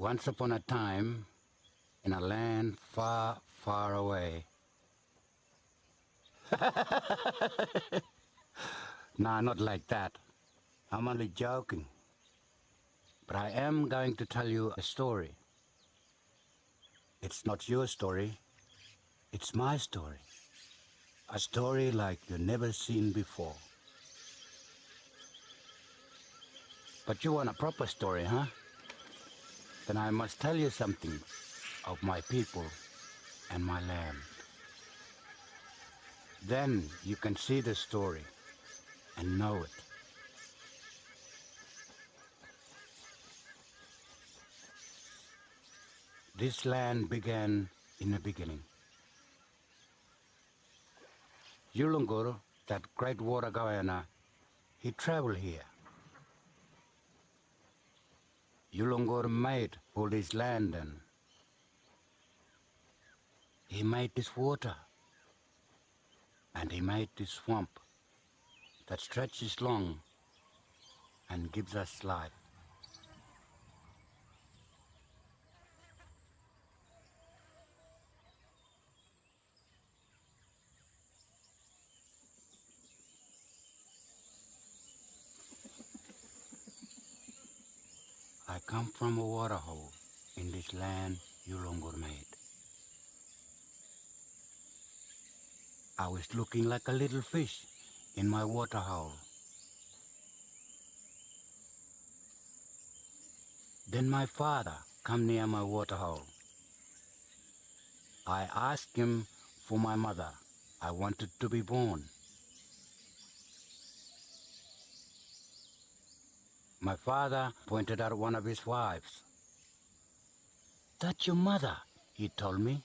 Once upon a time, in a land far, far away. Nah, not like that. I'm only joking. But I am going to tell you a story. It's not your story. It's my story. A story like you've never seen before. But you want a proper story, huh? Then I must tell you something of my people and my land. Then you can see the story and know it. This land began in the beginning. Yulungur, that great water governor, he traveled here. Yulungur made all this land and he made this water and he made this swamp that stretches long and gives us life. I come from a water hole in this land Yulungur made. I was looking like a little fish in my water hole. Then my father come near my water hole. I asked him for my mother. I wanted to be born. My father pointed out one of his wives. "That's your mother," he told me.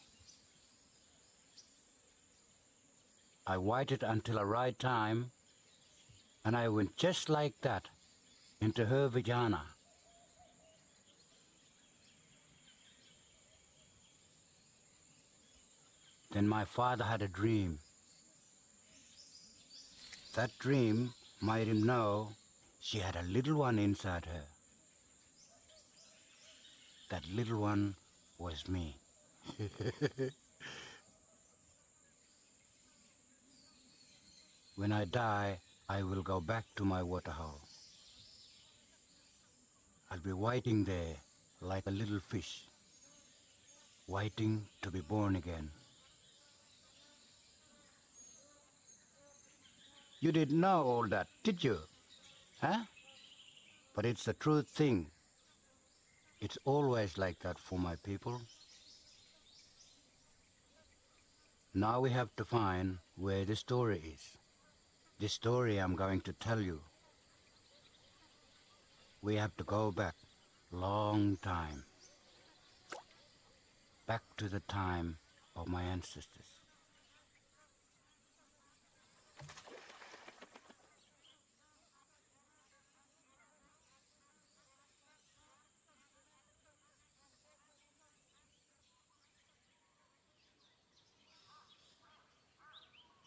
I waited until the right time, and I went just like that into her vagina. Then my father had a dream. That dream made him know she had a little one inside her. That little one was me. When I die, I will go back to my waterhole. I'll be waiting there like a little fish, waiting to be born again. You didn't know all that, did you? Huh? But it's the true thing. It's always like that for my people. Now we have to find where the story is. The story I'm going to tell you. We have to go back long time. Back to the time of my ancestors.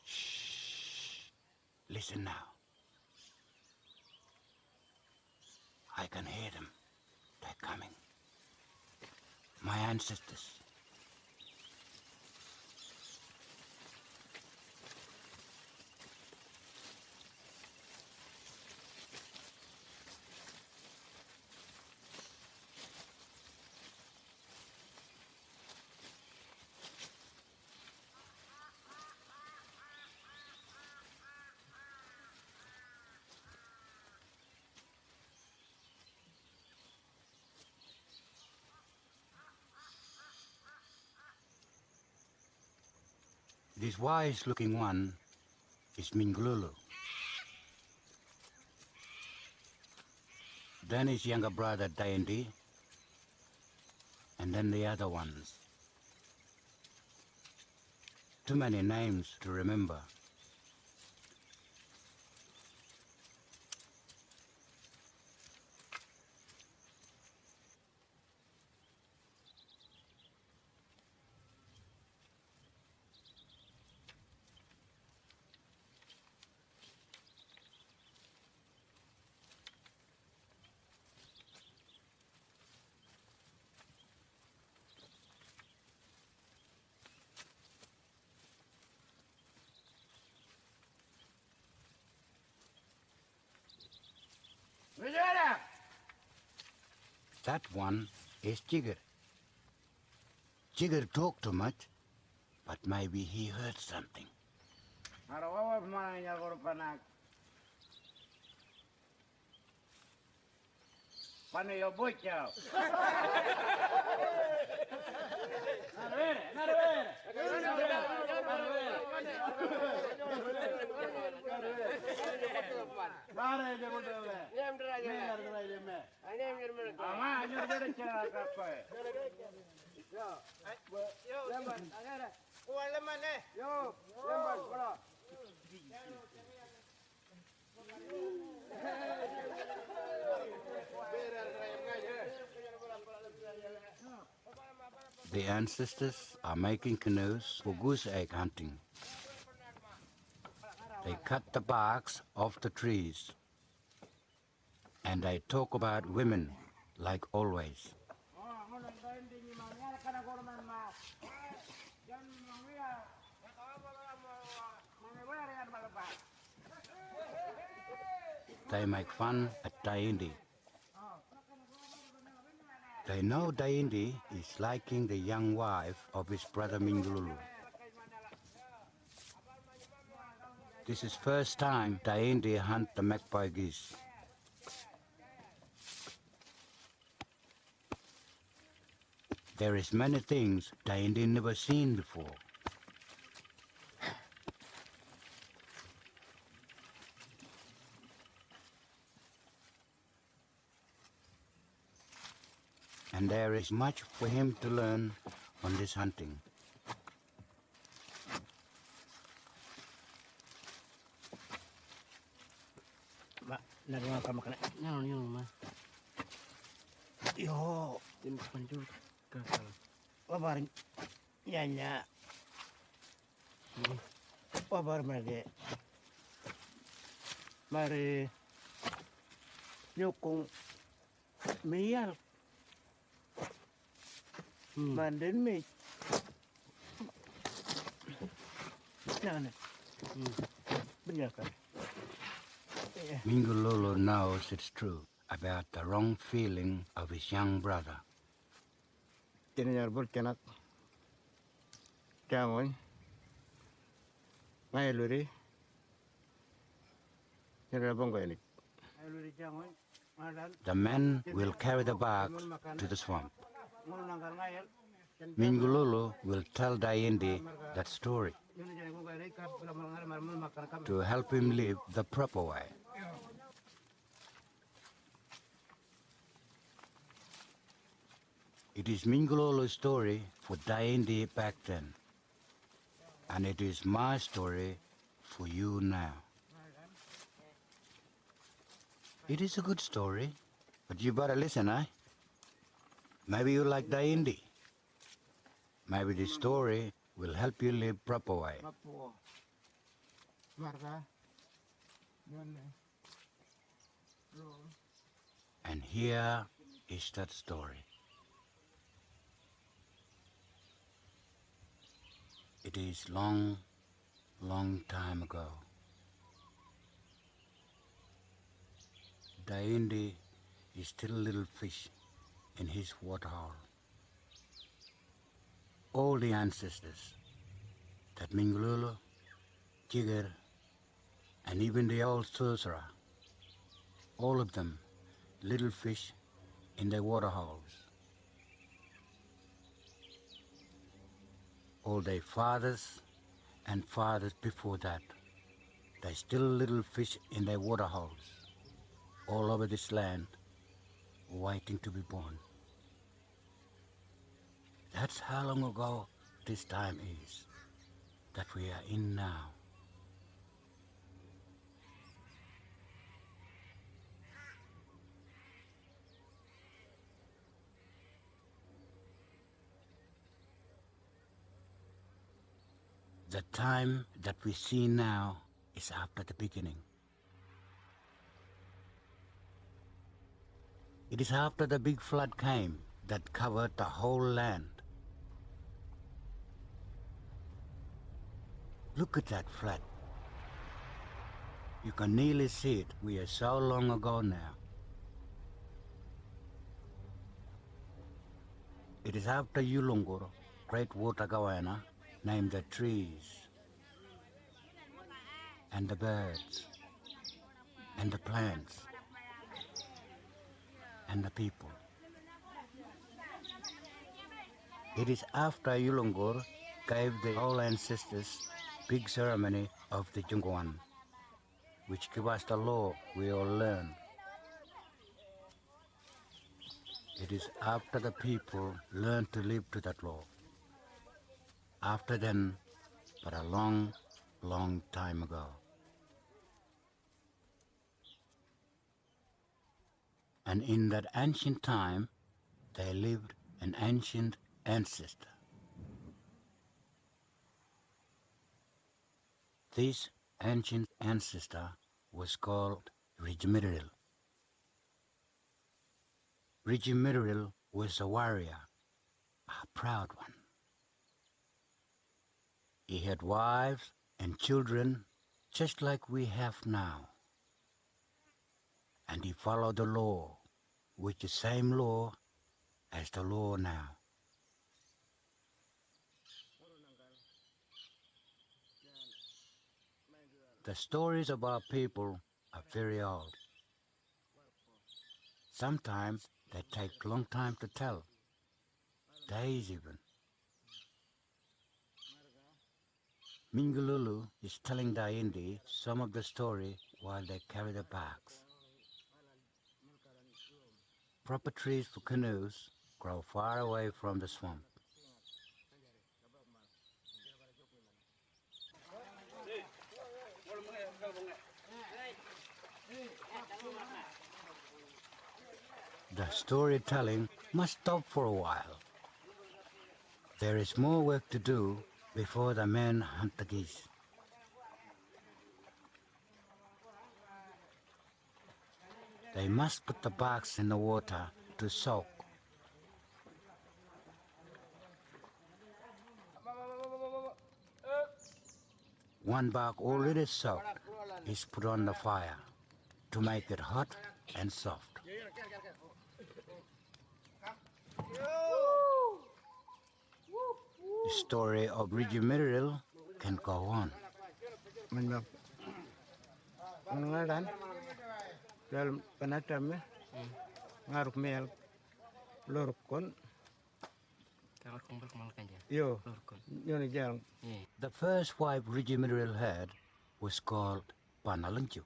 Shh. Listen now. I can hear them. They're coming. My ancestors. This wise-looking one is Minglulu. Then his younger brother Dainty, and then the other ones. Too many names to remember. That one is Jigger. Jigger talked too much, but maybe he heard something. The ancestors are making canoes for goose egg hunting. They cut the barks off the trees, and they talk about women like always. They make fun at Daindi. They know Daindi is liking the young wife of his brother Mingululu. This is first time Daindi hunt the magpie geese. There is many things Daindi never seen before. And there is much for him to learn on this hunting. Yo, wabar nyanya, wabar mage, mari nyukung miyal, manden mi, jangan, benar kan? Mingululu knows it's true about the wrong feeling of his young brother. Ini nyarbul kenak, kamu, ngai luri, nyarbong kau ini. The men will carry the bark to the swamp. Mingululu will tell Daindi that story to help him live the proper way. It is Mingululu's story for Daindi back then, and it is my story for you now. It is a good story, but you better listen, eh? Maybe you like Daindi. Maybe this story will help you live proper way. And here is that story. It is long, long time ago. Daindi is still a little fish in his waterhole. All the ancestors, that Mingululu, Jigger, and even the old sorcerer, all of them little fish in their waterholes. All their fathers and fathers before that, they still little fish in their waterholes, all over this land, waiting to be born. That's how long ago this time is that we are in now. The time that we see now is after the beginning. It is after the big flood came that covered the whole land. Look at that flood. You can nearly see it. We are so long ago now. It is after Yulungur, great water goanna, named the trees, and the birds, and the plants, and the people. It is after Yulungur gave the all ancestors big ceremony of the Jungwan, which give us the law we all learn. It is after the people learned to live to that law. After then, but a long, long time ago. And in that ancient time, there lived an ancient ancestor. This ancient ancestor was called Rijimiril. Rijimiril was a warrior, a proud one. He had wives and children just like we have now. And he followed the law, which is the same law as the law now. The stories of our people are very old. Sometimes they take a long time to tell, days even. Mingululu is telling Daindi some of the story while they carry the bags. Proper trees for canoes grow far away from the swamp. The storytelling must stop for a while. There is more work to do before the men hunt the geese. They must put the barks in the water to soak. One bark already soaked is put on the fire to make it hot and soft. The story of Rijimiril can go on. Mình ngaran dalam penatamnya ngaruk mel lorkon yo yoni jang. The first wife Rijimiril had was called Panalunju.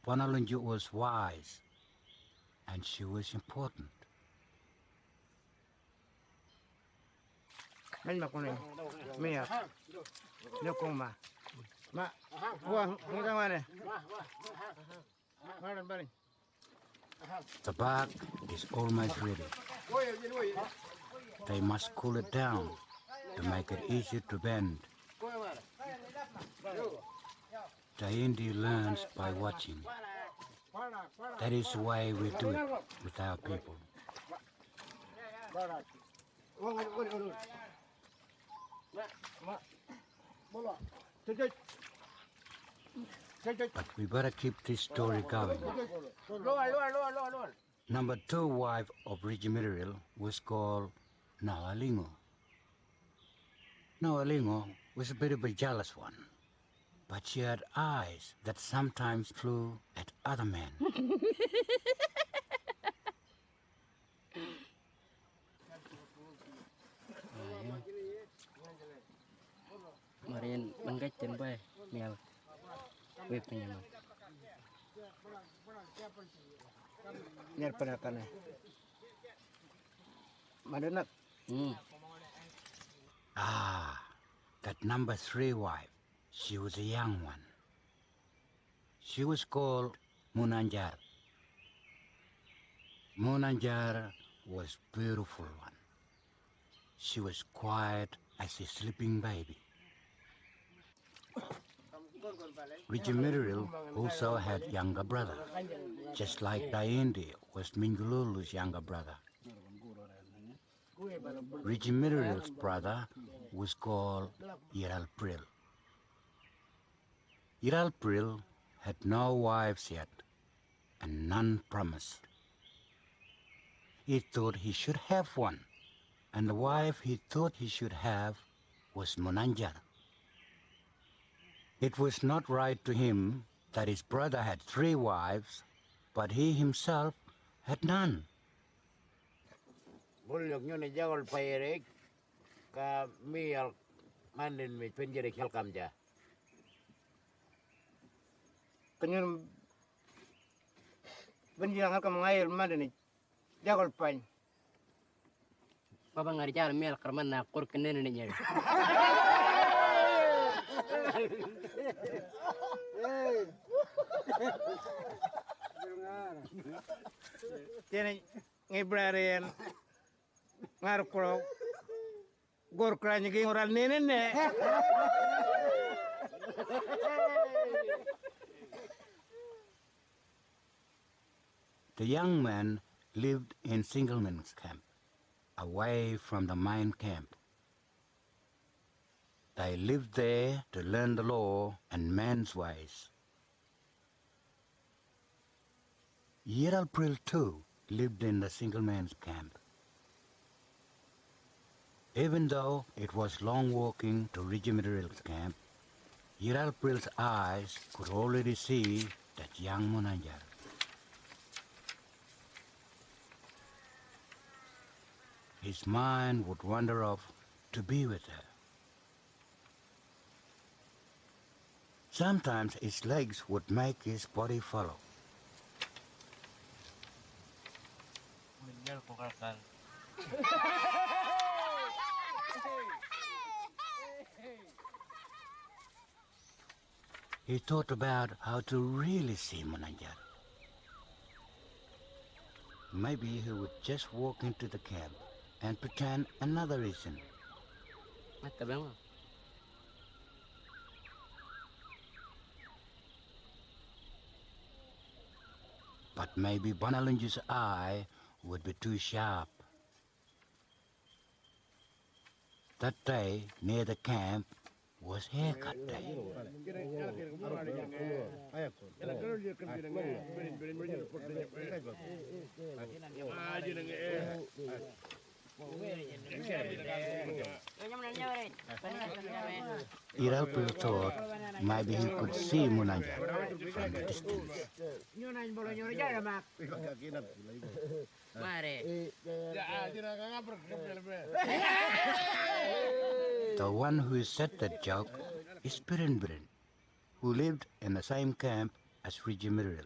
Panalunju was wise and she was important. Mình mà con này mẹ nếu con mà buang ngang mana ngaran balik. The bark is almost ready. They must cool it down to make it easier to bend. Daindi learns by watching. That is the way we do it with our people. But we better keep this story going. Number 2 wife of Rijimiril was called Nawalingo. Nawalingo was a bit of a jealous one, but she had eyes that sometimes flew at other men. Marian manggat tempai mial web punya mah. Nyar penakan mana nak Ah, that number 3 wife, she was a young one. She was called Munanjar. Munanjar was beautiful one. She was quiet as a sleeping baby. Rijimiril also had younger brother, just like Daindi was Mingululu's younger brother. Rijimiril's brother was called Iralpril. Iralpril had no wives yet, and none promised. he thought he should have one, and the wife he thought he should have was Monanjar. It was not right to him that his brother had 3 wives, but he himself had none. Bulog nyo na jawal payerek ka miyal manin mi penjere kelkam ja. Kanyon benjang halkam ngayel manin jawal pay. Baba ngarjal mel karman na kur kenen ni nyari. Tiene ngibrarian ngar pro gor kranya ging oral nenen ne. The young man lived in Singleman's camp, away from the mine camp. They lived there to learn the law and man's ways. Yeralpril too lived in the Singleman's camp. Even though it was long walking to Regimental's camp, Yeralpril's eyes could already see that young Monanjar. His mind would wander off to be with her. Sometimes his legs would make his body follow. He thought about how to really see Monanjar. Maybe he would just walk into the camp and pretend another reason. Mata bang. But maybe Bonalunju's eye would be too sharp. That day, near the camp, was haircut day. Iralpil thought maybe he could see Monanjar from the distance. The one who said that joke is Birin, who lived in the same camp as Regimental.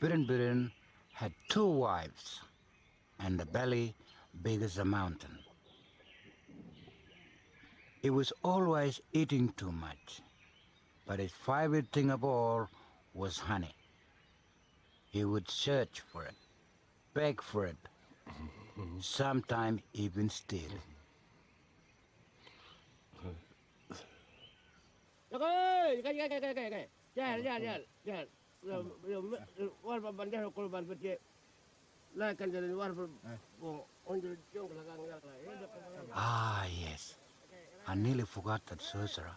Birin had 2 wives and a belly big as a mountain. He was always eating too much, but his favorite thing of all was honey. He would search for it, beg for it, sometimes even steal it. Ah, yes. I nearly forgot that sorcerer.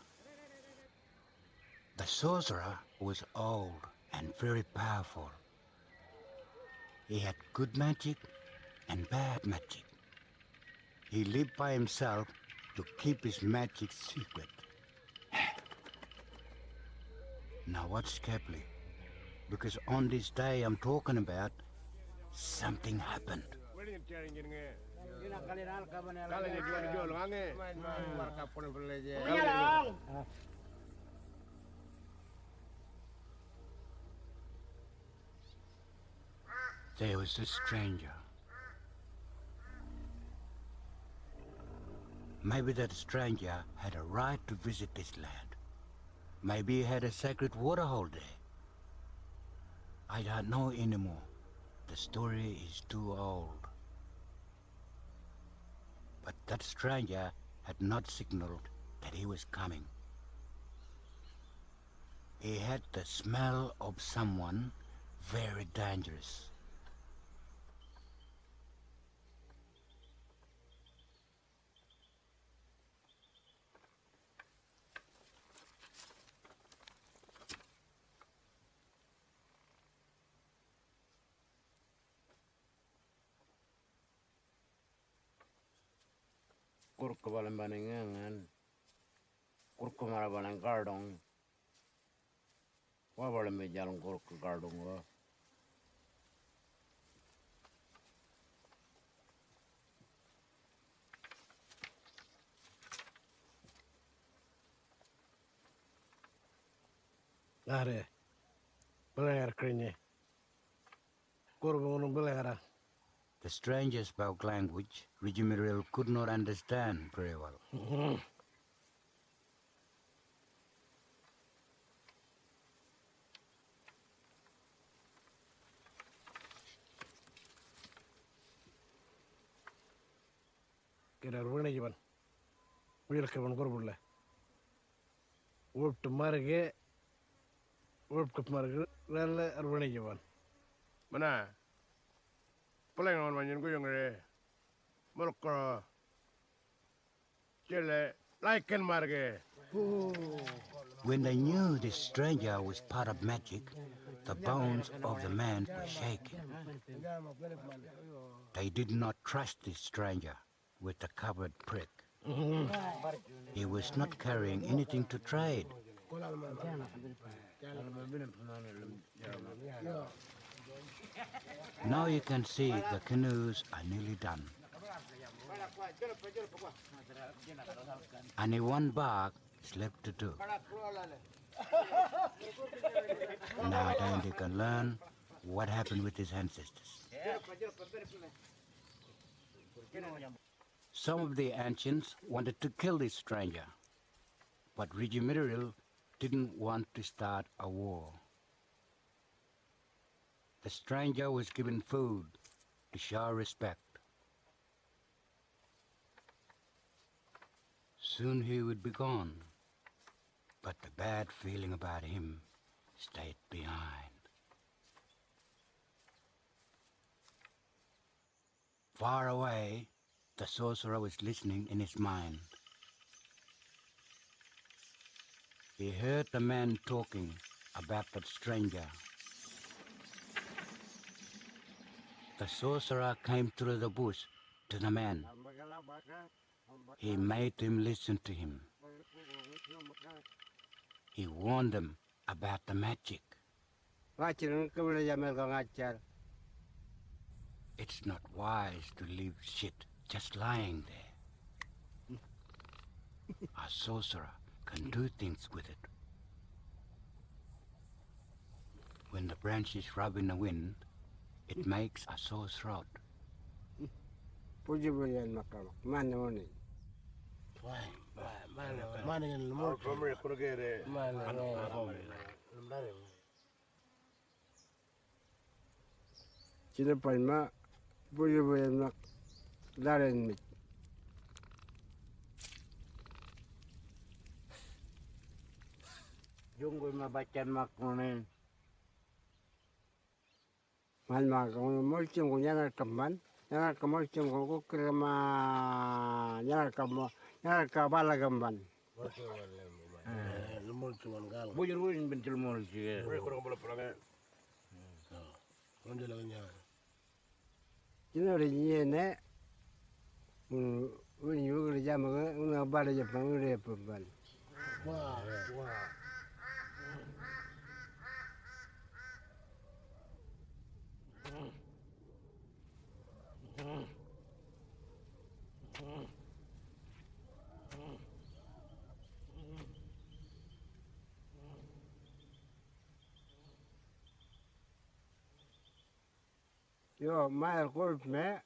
The sorcerer was old and very powerful. He had good magic and bad magic. He lived by himself to keep his magic secret. Now watch carefully, because on this day I'm talking about, something happened. There was a stranger. Maybe that stranger had a right to visit this land. Maybe he had a sacred waterhole there. I don't know anymore. The story is too old. But that stranger had not signaled that he was coming. He had the smell of someone very dangerous. kurko balang baningangan. Kurko mara balang gardong. Wa balang me jalan kurko gardong wa. Are. Belayar kerinye. Kurko nung belayar. The stranger spoke language Ridgemiril could not understand very well. Kira rune jiban. Wil kaban kurbulle. Wup to marge. Wup to marge. Lalle rune jiban. Mana? Peleng on manjin ku yung re. Mulko. Chile laiken marge. When they knew this stranger was part of magic, the bones of the man were shaking. They did not trust this stranger with the covered prick. He was not carrying anything to trade. Now you can see the canoes are nearly done. Only one bark is left to do. Now then they can learn what happened with his ancestors. Some of the ancients wanted to kill this stranger, but Ridgemiril didn't want to start a war. The stranger was given food to show respect. Soon he would be gone, but the bad feeling about him stayed behind. Far away, the sorcerer was listening in his mind. He heard the man talking about the stranger. The sorcerer came through the bush to the man. He made him listen to him. He warned them about the magic. It's not wise to leave shit just lying there. A sorcerer can do things with it. When the branches rub in the wind, it makes a sore throat. Chile palma, puyo nak daren mit. Junggoy mabacan makunin. Malma kung mulcim kung yana kaman, yana kamulcim kung kukrema, yana kabala gamban. Bujur bujur bentil mulci. Kita orang ni, orang juga kerja macam, orang balik Jepang orang perempuan. Wah. Yo, main golf me,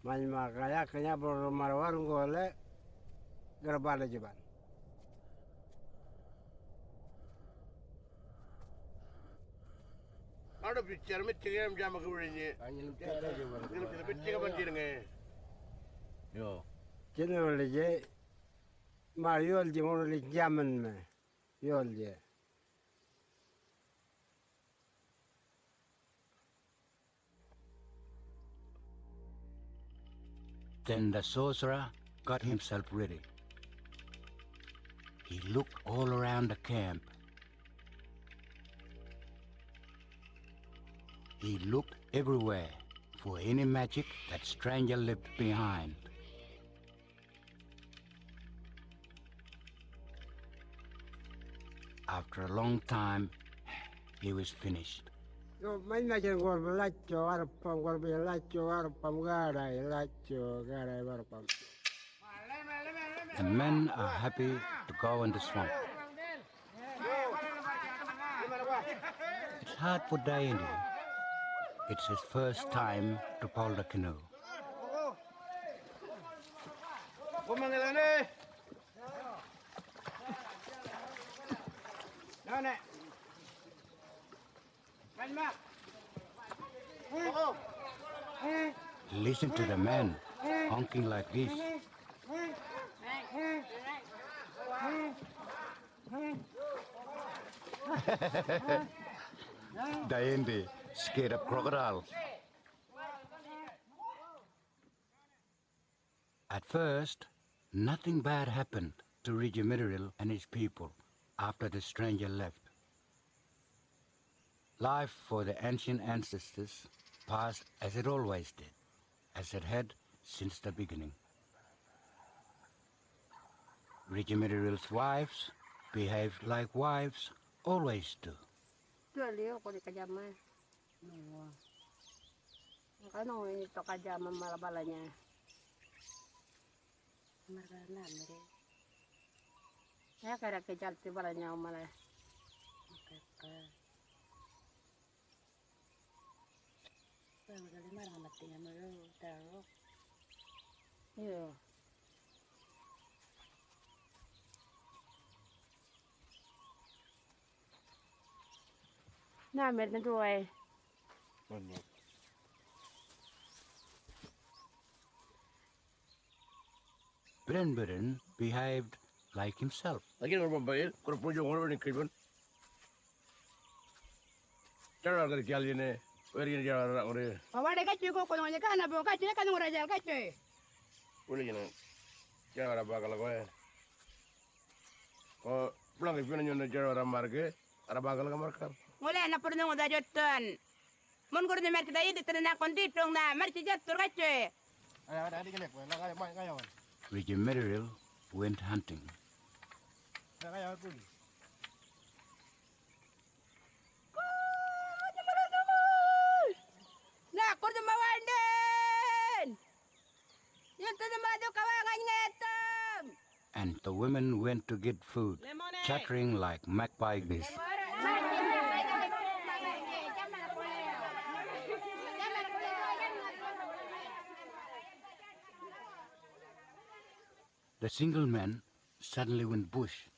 main makanya kenya baru marwar gole, gerbala Jepang. Ada bicara macam jam aku berinya. Kita bicara macam ni. Yo. Jenama lagi, Mario lagi mau lagi zaman me, yo lagi. Then the sorcerer got himself ready. He looked all around the camp. He looked everywhere for any magic that stranger left behind. After a long time, he was finished. Yo main aja gor belaco arpam gor belaco arpam garai laco garai arpam. The men are happy to go in the swamp. It's hard for Daindi. It's his first time to pull the canoe. Listen to the man honking like this. Daindi scared of crocodiles. At first, nothing bad happened to Rigimiril and his people after the stranger left. Life for the ancient ancestors passed as it always did, as it had since the beginning. Rigimiril's wives behaved like wives always do. Yeah. Nah, mereka tu ay. Biren behaved like himself. Lagi orang baik, kalau punya orang ni kaiban. Cara kalau kali ni, orang ni cara orang. Awak dekat cukup kalau orang kan, apa kat cuci kan orang rajal kat cuci. Boleh je nak. Cara apa kalau kau? Kau pulang ke sini nyonya cara orang marke, apa kalau kau markam? Mulai anak perlu ngoda jotan. Mun guru ni mereka dah ini ternak konditung na, mereka jatuh kat cuci. Ada di kelek, nak kaya mana? Rigimiril went hunting. Nak kaya pun. Nak kurang mawanden. Yang tu madu kawangan ngetam. And the women went to get food, chattering like magpies. The single men suddenly went bush.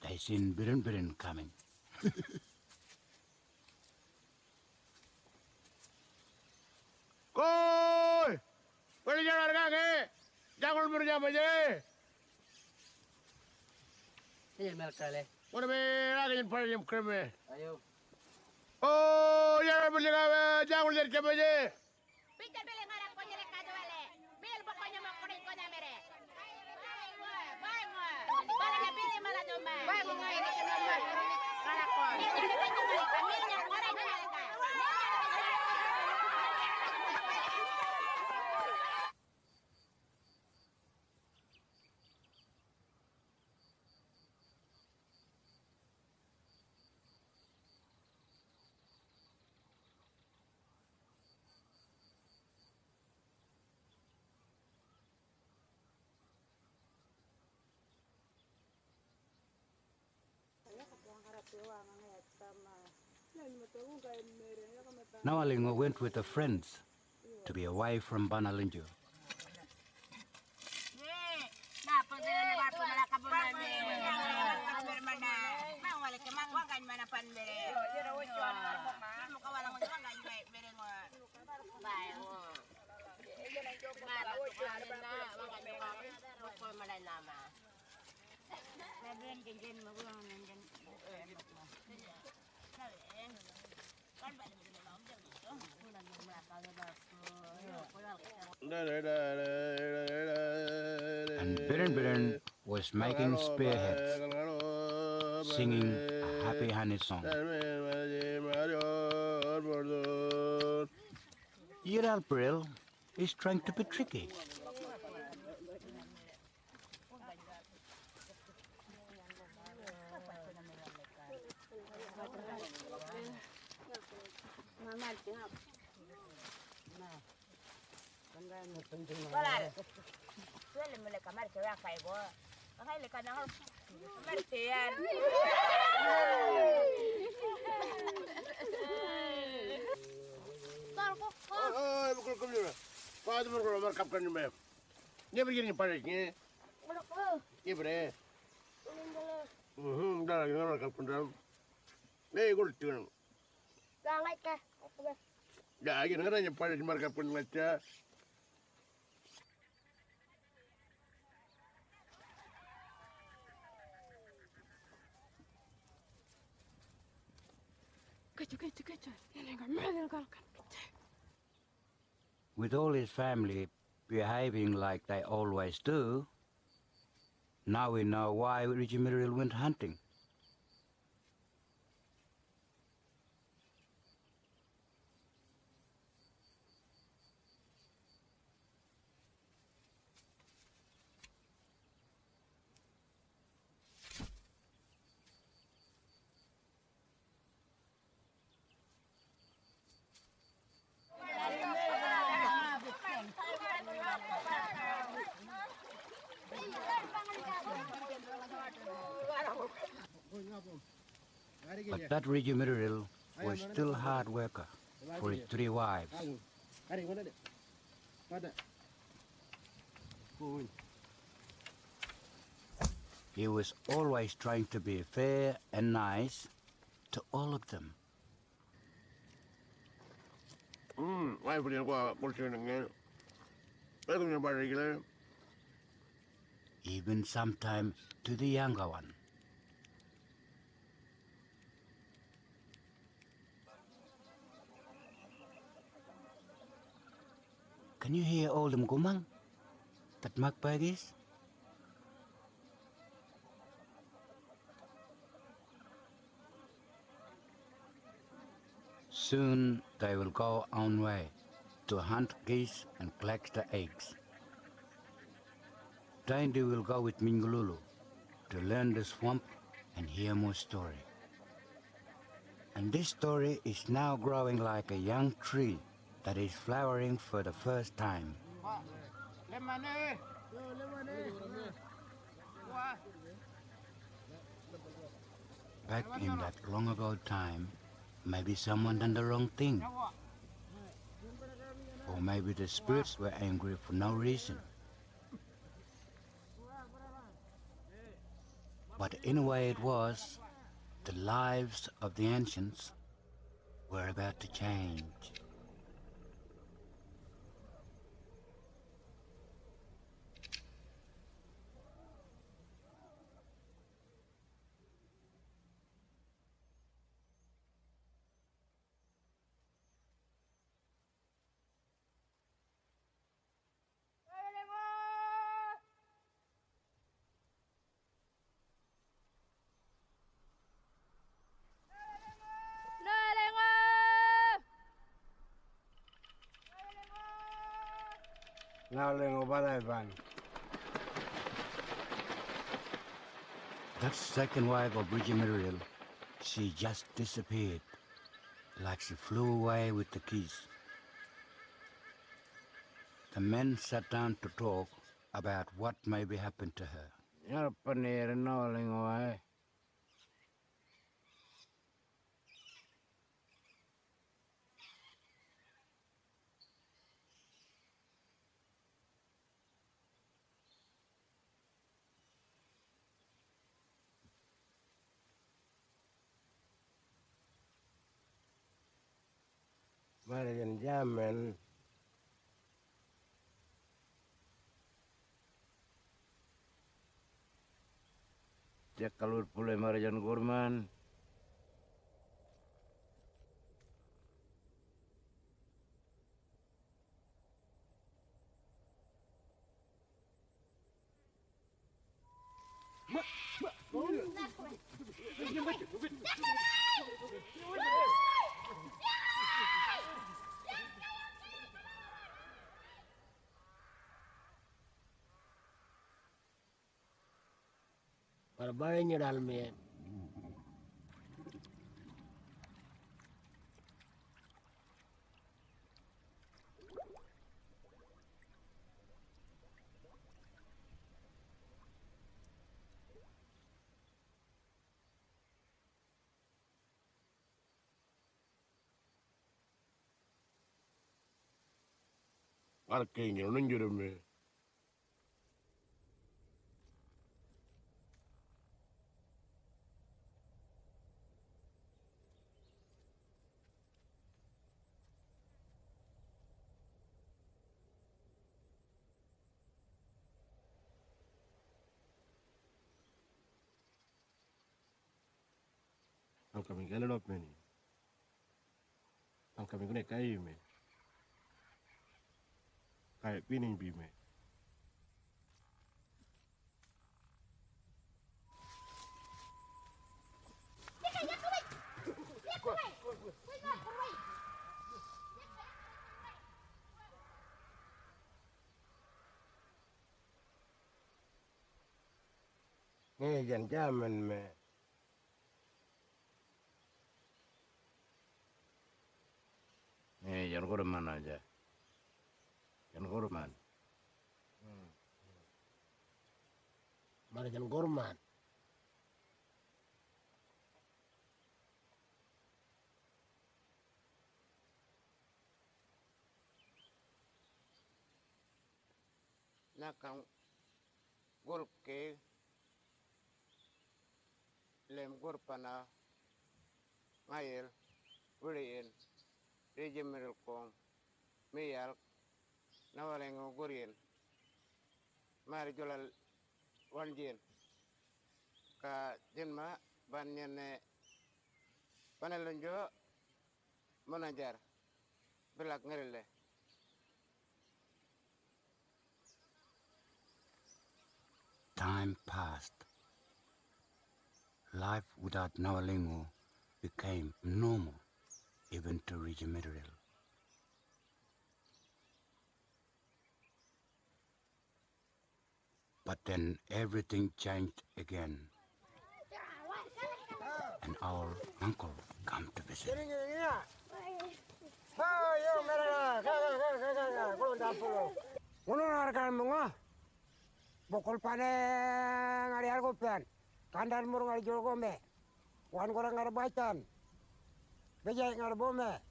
They seen Biren coming. Koi! Boleh jalan kaki? Jangan berjam aja. Ini mereka le. Boleh lagi yang paling yang keren. Ayo. Oh, jangan berjalan, jangan berjalan aja. Pintar beli ngarak kau jelek kado wale. Bil pokoknya mau kuring kau nyamere. Baik. Barangnya pilih malah domba. Baik ini kenapa? Ngarak kau. Milnya orang mereka. Nawalingo went with her friends to be away from Banalinju. And Biren was making spearheads, singing a happy honey song. Yiralpril is trying to be tricky. Wala. Suele me le camar se vea caigo. Ay le cana martian. Oh, bukan kau ni. Kau ada berapa nomor kapkan ni meh? Dia begini padatnya. Dia ber. Dah lagi nomor kapkan dalam. Gol tu. Sangat ke? Dah lagi negara yang padat nomor kapkan macam. With all his family behaving like they always do, now we know why Rijimiriel went hunting. But that Rijimiriel was still a hard worker for his 3 wives. He was always trying to be fair and nice to all of them. Why would you go portion again? I don't know about regular. Even sometimes to the younger one. Can you hear all them gumang? That magpie is? Soon they will go on way to hunt geese and collect the eggs. Dandy will go with Mingululu to learn the swamp and hear more story. And this story is now growing like a young tree that is flowering for the first time. Back in that long ago time, maybe someone done the wrong thing. Or maybe the spirits were angry for no reason. But in a way it was, the lives of the ancients were about to change. Now lengo balai ban. That second wife of Rijimiriel, she just disappeared, like she flew away with the keys. The men sat down to talk about what maybe happened to her. Yar panir no lengo ai. Marian Jamen. Cek kalur pulai Marian Gurman. Para bayinya dalam ya. Arkeingin on njurumme. Ang kami galalop me ni. Ang kami kune kai me. Kai pining bi me. Jangan jaman me. Jangan kurman aja. Jangan kurman. Mari jangan gorman. Nakang golke lem gorpana ngayel wuriin rejemeril kong meyal nawalengo gorien mari jolal wanjien ka jenma banyane panelonjo manajar belak ngerele. Time passed. Life without Nawalingo became normal, even to Rijimitril. But then everything changed again, and our uncle come to visit. Bokol pane ngari argo pen, kandar mur ngari jorgo me, wan gorang ngari bacan, bejai ngari bome,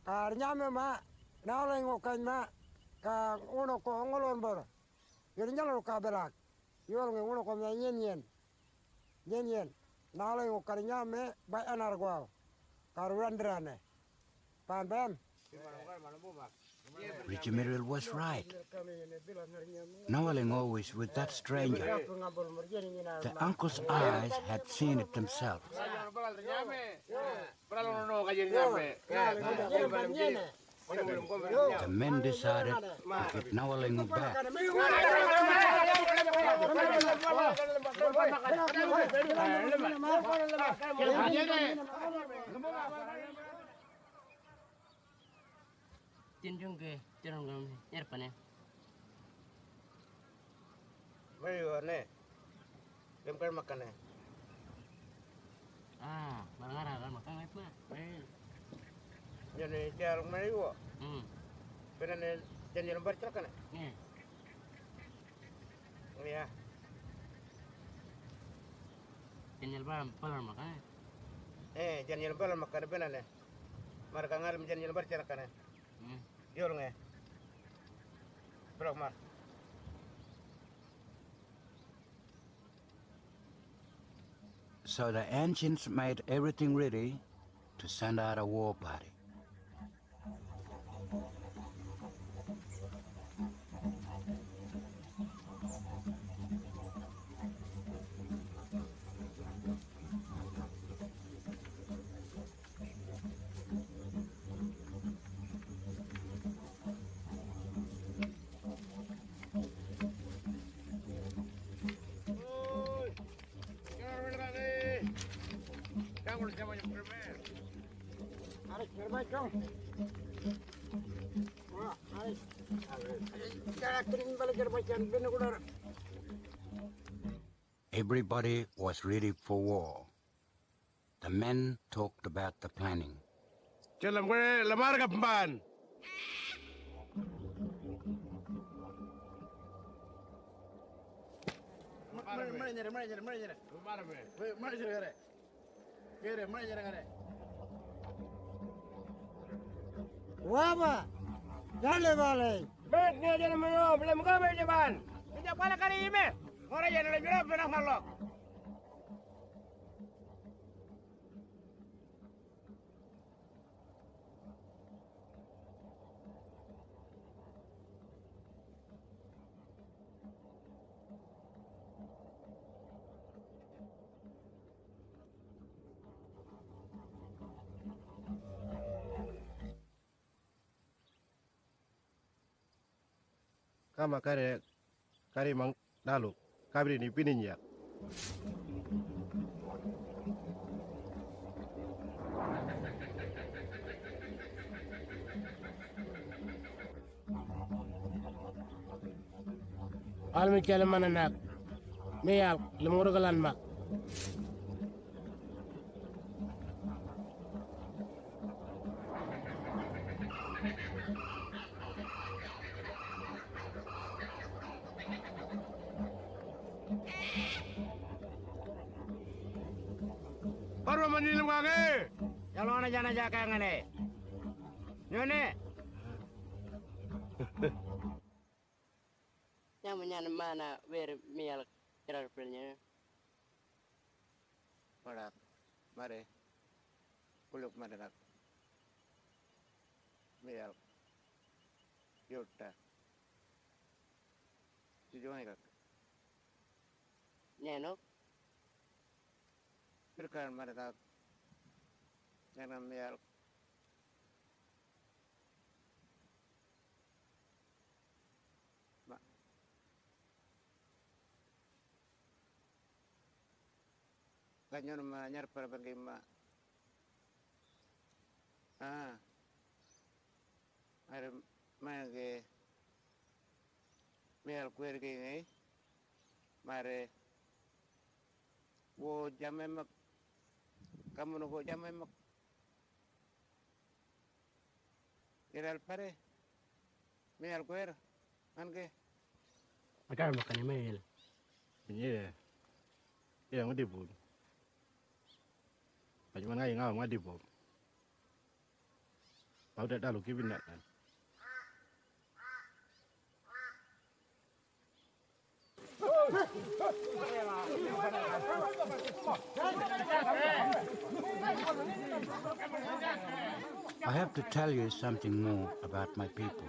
kar nyame ma, naoleng ngokan ma, ka uno ko ngolon bor, yuri nyalo ka belak, yol nge uno ko me nyen, naoleng ngokar nyame, bai anargo, karuandrane, pan bem. Rijimitril was right. Nawalingo was with that stranger. The uncle's eyes had seen it themselves. The men decided to get Nawalingo back. Tinjung ke tirang nyerpane. Mayo ne. Lemkan makan ne. Marang-marang makan apa? Jadi jarang mayo. Benar jangan lembar celaka ne. Ya. Jangan lembar makan. Jangan lembar makan benar ne. Marga ngalim jangan lembar celaka ne. Yol nge. Berok mar. So the ancients made everything ready to send out a war party. Everybody was ready for war. The men talked about the planning. Jalan gue lemar kapan? Waba, dale vale, Bet ni aja nama belum kau berjalan. Kita pala kali ini. Orang yang lebih berapa nak malok. Kama kare mang dalu kabri ni pinin ya. Almi kele mana nak meyal lemuru galan mak. Baru mandilim kage. Jalon aja jaga ngane. Nyone. Nyaman mana wer mial Gerald April-nya. Parak. Mare. Puluk madarak. Meyal. Yota. Tujuan kak. Nyanok. Berkan madarak. Jangan meyal. Kanyon manyar para bagaimana? Ada mana ke? Mel kuer ke ni? Mare, wo jamemak, kamu nunggu jamemak. Iral pare, mel kuer, anke? Matar makan email. Iya, iya nggak dibun. Bagaimana yang nggak dibun? Kau dah lalu kibin nak kan? I have to tell you something more about my people.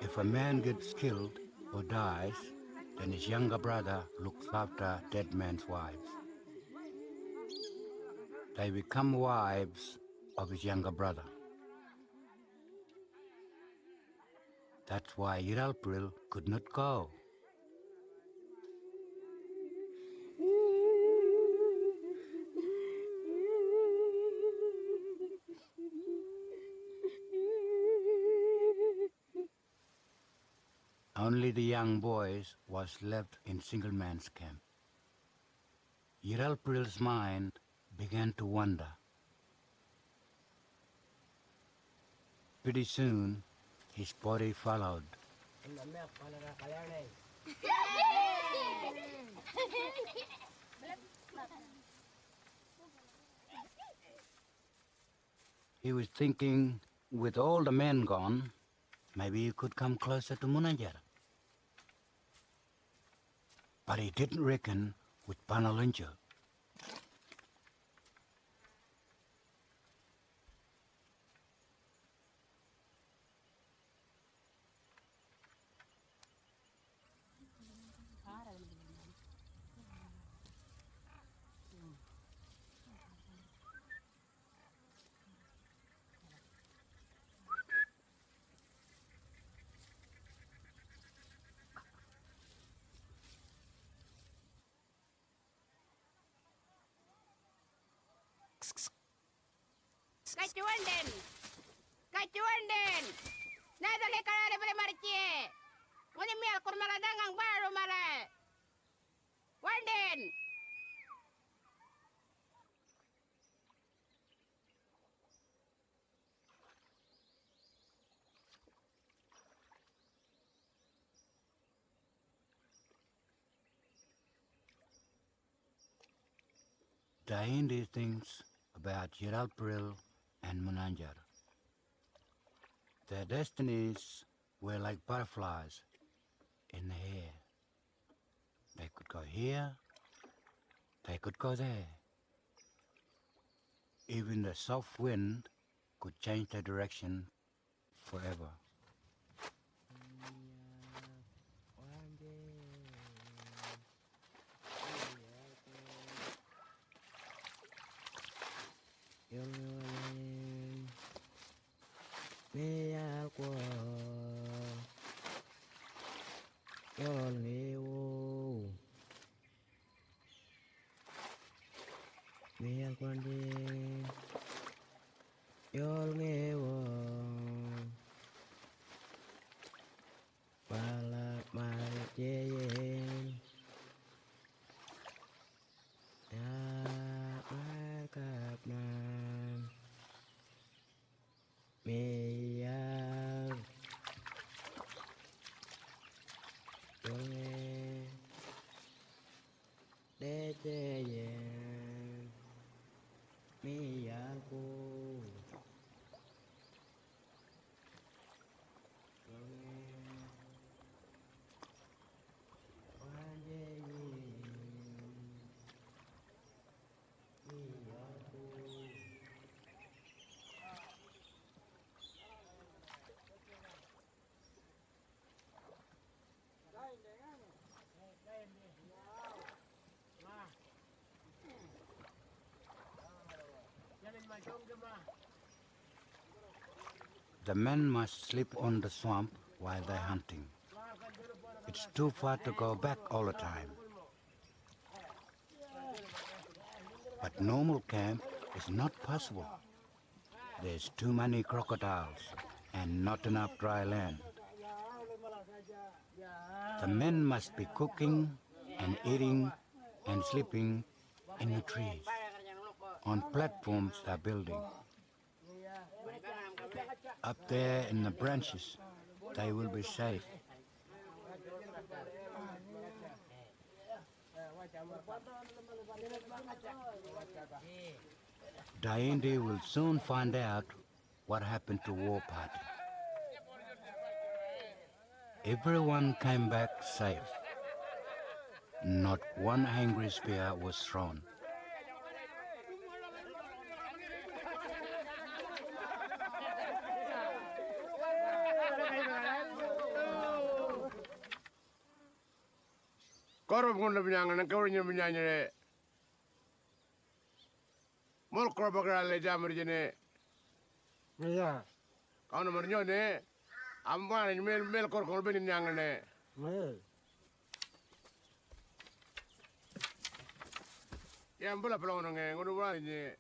If a man gets killed or dies, then his younger brother looks after dead man's wives. They become wives of his younger brother. That's why Yiralpril could not go. Only the young boys was left in single man's camp. Yiralpril's mind began to wander. Pretty soon, his body followed. He was thinking, with all the men gone, maybe he could come closer to Munanjar. But he didn't reckon with Panalunja. Kacuanden! Kacuanden! Nadali ka na rin marchie! Ngunit may alkur maladang ang baro mara! Wanden! Daindi thinks about Yiralpril and Munanjar. Their destinies were like butterflies in the air. They could go here, they could go there. Even the soft wind could change their direction forever. The men must sleep on the swamp while they're hunting. It's too far to go back all the time. But normal camp is not possible. There's too many crocodiles and not enough dry land. The men must be cooking and eating and sleeping in the trees, on platforms they're building. Up there in the branches, they will be safe. Daindi will soon find out what happened to War Party. Everyone came back safe. Not one angry spear was thrown. Korop kung nabinyang nang kawin niya binyang niya. Mol korop agral jamur jene. Iya. Kau nomor nyo ne. Amban mel korop kung binyang ne. Yang bola pelong nang ngono wala ni.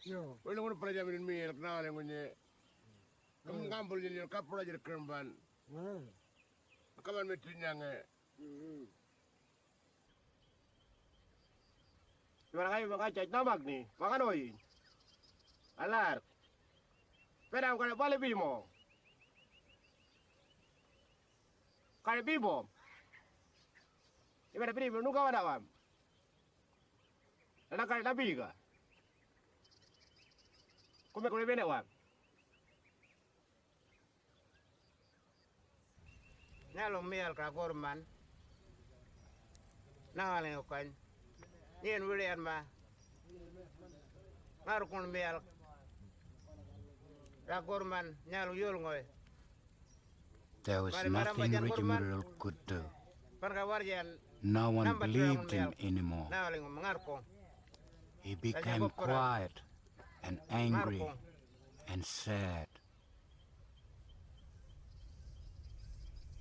Yo. Wala ngono pala jamin mel kenal ngono. Kamu ngambul jadi kapur aja keremban. Kaman metunya nge. Gimana kayo makacay tabag ni? Makanoy. Alar. Pero kalau balik bimo. Kalau bimo. Ibarat bimo nuka wala wam. Anak kalau nabi ka. Kume bene wam. Nyalong mial ka gorman. Nangaling ukan. Yen wirian ma. Ngarukun mial. Ka gorman nyalong yul ngoy. There was nothing Rigimiral could do. No one believed him anymore. He became quiet and angry and sad.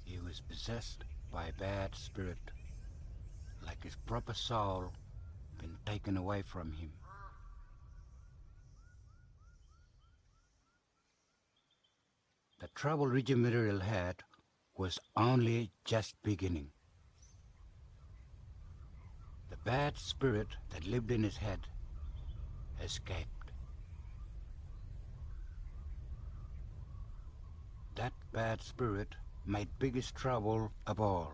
He was possessed by a bad spirit, like his proper soul been taken away from him. The trouble Rigimiral had was only just beginning. The bad spirit that lived in his head escaped. That bad spirit made biggest trouble of all.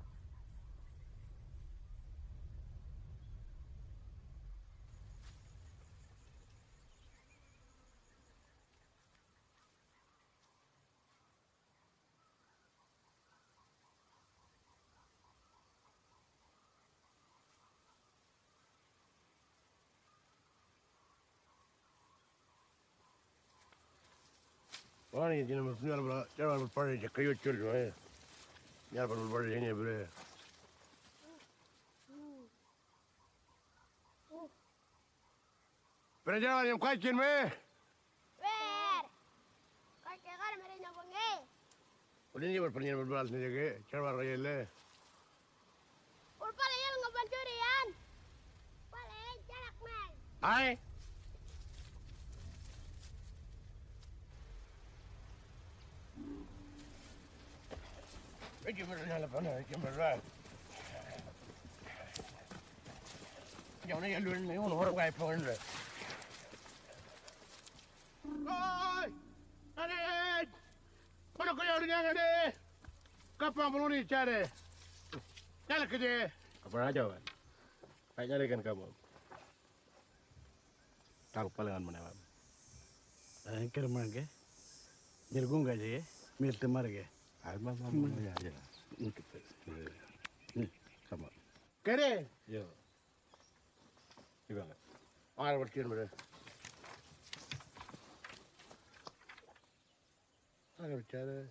Orang ini jenis cara berpari kayu cul juga. Cara berpari ini boleh. Pernah yang kaitkan me? Wer. Kau cakap mereka nyambungnya. Udah ni berpernyataan berbalas ni juga. Cara berpari le. Ulpa lagi nggak pencurian. Paling jarak man. Hai. Ini berjalan apa nak? Ini berjalan. Jangan yang luar ni orang kaya pun le. Oi! Adik! Mana kau yang dengar ni? Kapan belum ni cari? Jalan kerja. Apa aja kan? Saya nyarikan kamu. Tahu palingan mana kan? Angker mana? Jergung aja ya, mil temar ya. Alma ya ya. Kamu. Kerja? Yo. Gimana? Orang berkir mana? Orang bercara.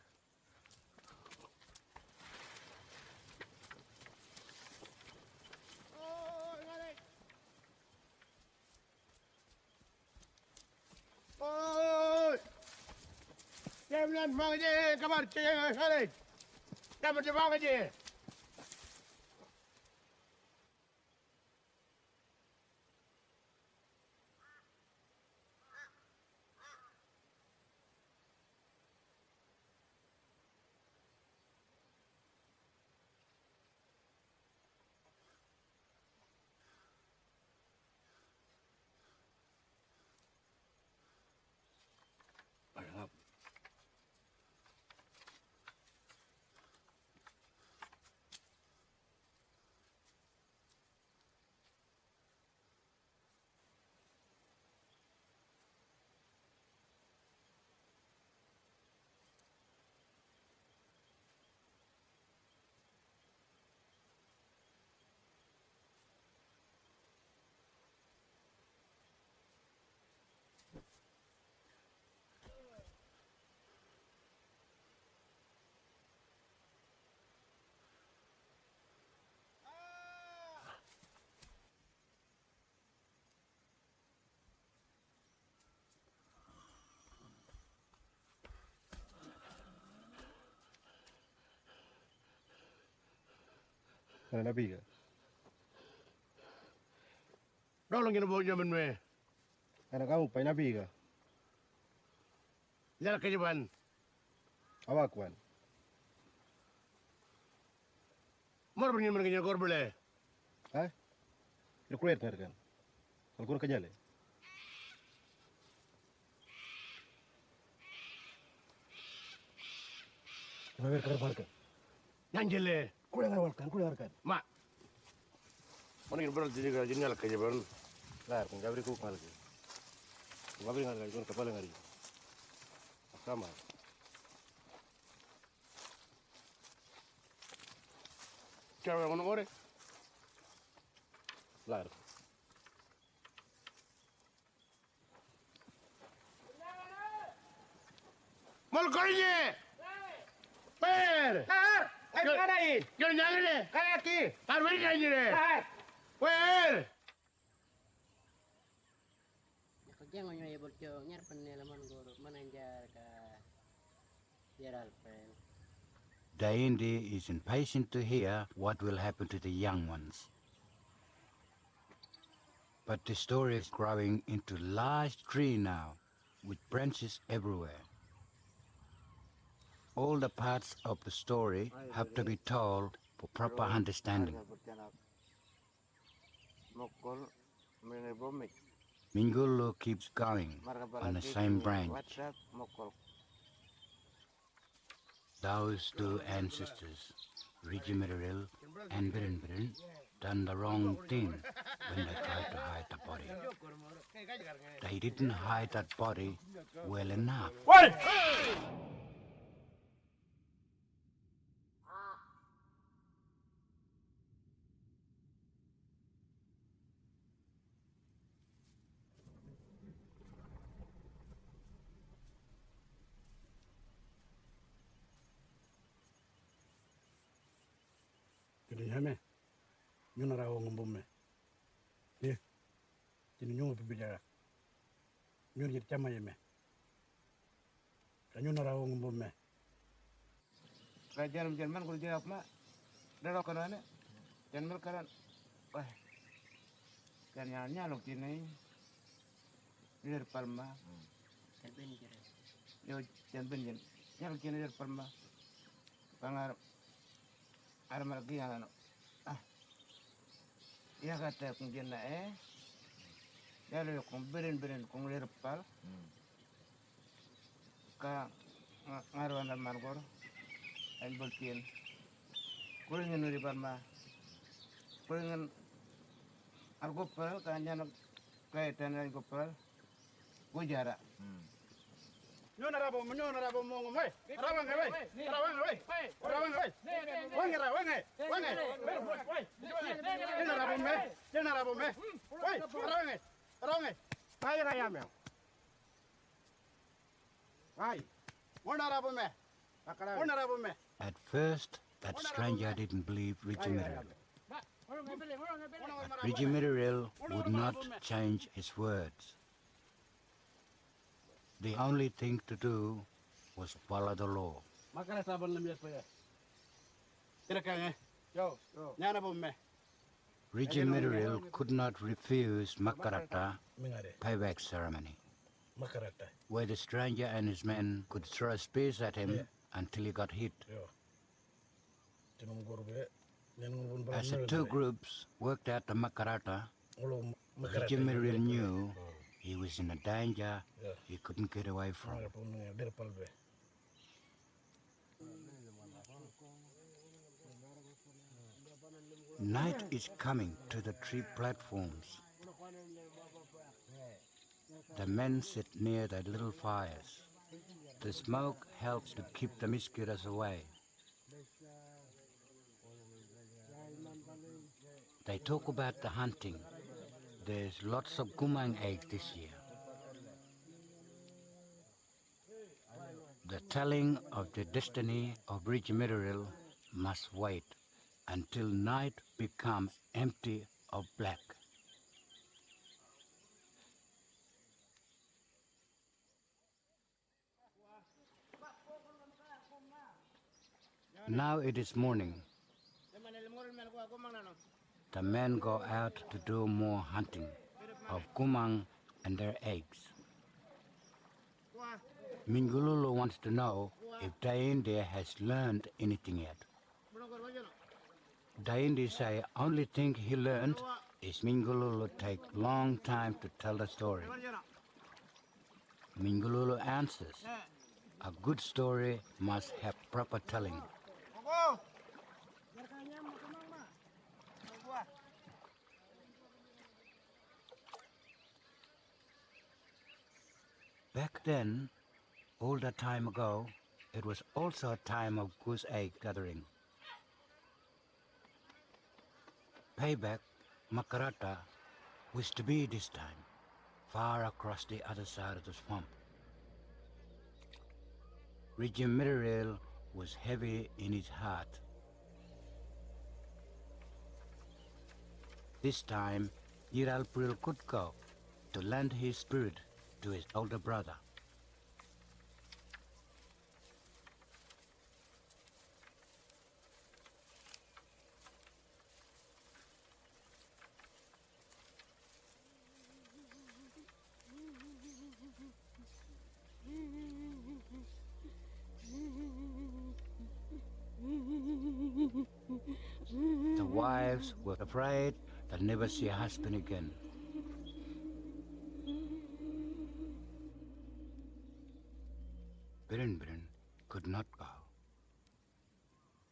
Oi! Jangan mang aja, kabar cek hari. Kabar cek mang aja. Ada nabi ke? Tolong kita bawa jaman me. Anak kamu pai nabi ke? Jalan kerja ban. Awak kan? Mar punya mereka kor boleh. Hah? Itu kulihat kan? Kalau kurang kerja le. Kenapa kerja kan? Nanjele. Kulihat kan? Mak. Mana kita berada di kerja jalan kerja ban. Lah, kan gabri ku mal ke. Gabri ngal kan kapal ngari. Sama. Cara mana orang? Lah. Mal kerja. Per. Ay, caray! Jangan jangan deh. Kaya aquí! Harus kerja deh. Ay! Per. Kerja ngono ya bocor nyar penelaman guru menanjar ke Gerald friend. Daindi is impatient to hear what will happen to the young ones. But the story is growing into a large tree now, with branches everywhere. All the parts of the story have to be told for proper understanding. Mingulu keeps going on the same branch. Those two ancestors, Rijimiril and Birin, done the wrong thing when they tried to hide the body. They didn't hide that body well enough. Ini hame. Nyuna Rawa ngumbume. Ye. Ini nyungu pibijara. Nyuna jit chama yeme. Nyuna Rawa ngumbume. Rajan Jerman kudu jawab mak. Daro kana Jerman karan. Wah. Kan nyanya lo kini. Dir Palma. Terbin kira. Yo Jerman jen. Nyalo kini dir Palma. Pangar armar giang ah. Ya kata kungkin ya lo kung berin kung dir Pal. Ka ngaruan dan margor. Ain bolkin. Kuringin nuri Palma. Kuringin argopal kanya kaitan argopal. Gujara. Nyuna Rawa mongum wei. Rawa wei. Wange. Nyuna Rawa me. Wei, Rawa. Kai raya me. Ai. Wana Rawa me. At first, that stranger didn't believe Rijimiriel. Rijimiriel would not change his words. The only thing to do was follow the law. Makara saban lam yas paya. Kira kange. Yo. Nyana bomme. Rijimiriel could not refuse Makarata Mingare. payback ceremony, Makarata. where the stranger and his men could throw spears at him until he got hit. Yo. Tinum gorbe. As the two groups worked out the Makarata, Rijimiriel knew he was in a danger he couldn't get away from. Night is coming to the tree platforms. The men sit near their little fires. The smoke helps to keep the mosquitoes away. They talk about the hunting. There's lots of gumang eggs this year. The telling of the destiny of Rijimiriel must wait until night becomes empty of black. Now it is morning. The men go out to do more hunting of gumang and their eggs. Mingululu wants to know if Daindi has learned anything yet. Daindi say only thing he learned is Mingululu take long time to tell the story. Mingululu answers, a good story must have proper telling. Back then, all that time ago, it was also a time of goose egg gathering. Payback, Makarata, was to be this time, far across the other side of the swamp. Rijimiriel was heavy in his heart. This time, Yiralpril could go to lend his spirit to his older brother. The wives were afraid they'll never see a husband again. Birin could not go.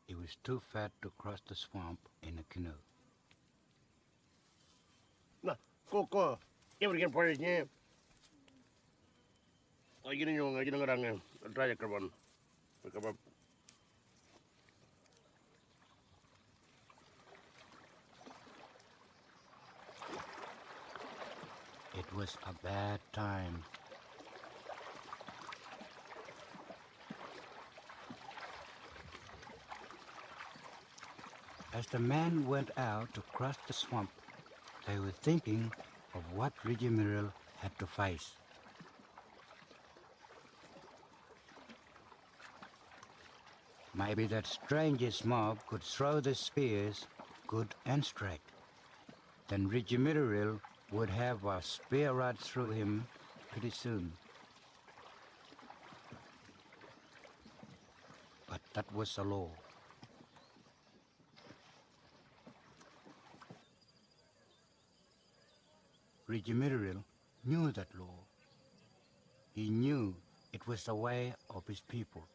He was too fat to cross the swamp in a canoe. Nah, koko. Ia berikan polisnya. Oh, gini nyong, gini ngerangnya. Raya kerban. Kebab. It was a bad time. As the men went out to cross the swamp, they were thinking of what Rigimiral had to face. Maybe that strangest mob could throw the spears good and straight. Then Rigimiral would have a spear right through him pretty soon. But that was the law. Rigimiral knew that law. He knew it was the way of his people.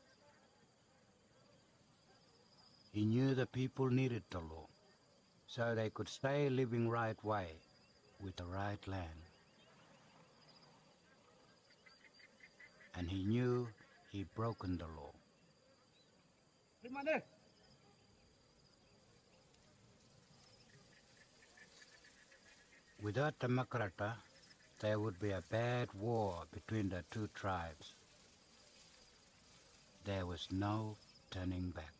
He knew the people needed the law, so they could stay living right way with the right land. And he knew he'd broken the law. Without the Makarata, there would be a bad war between the two tribes. There was no turning back.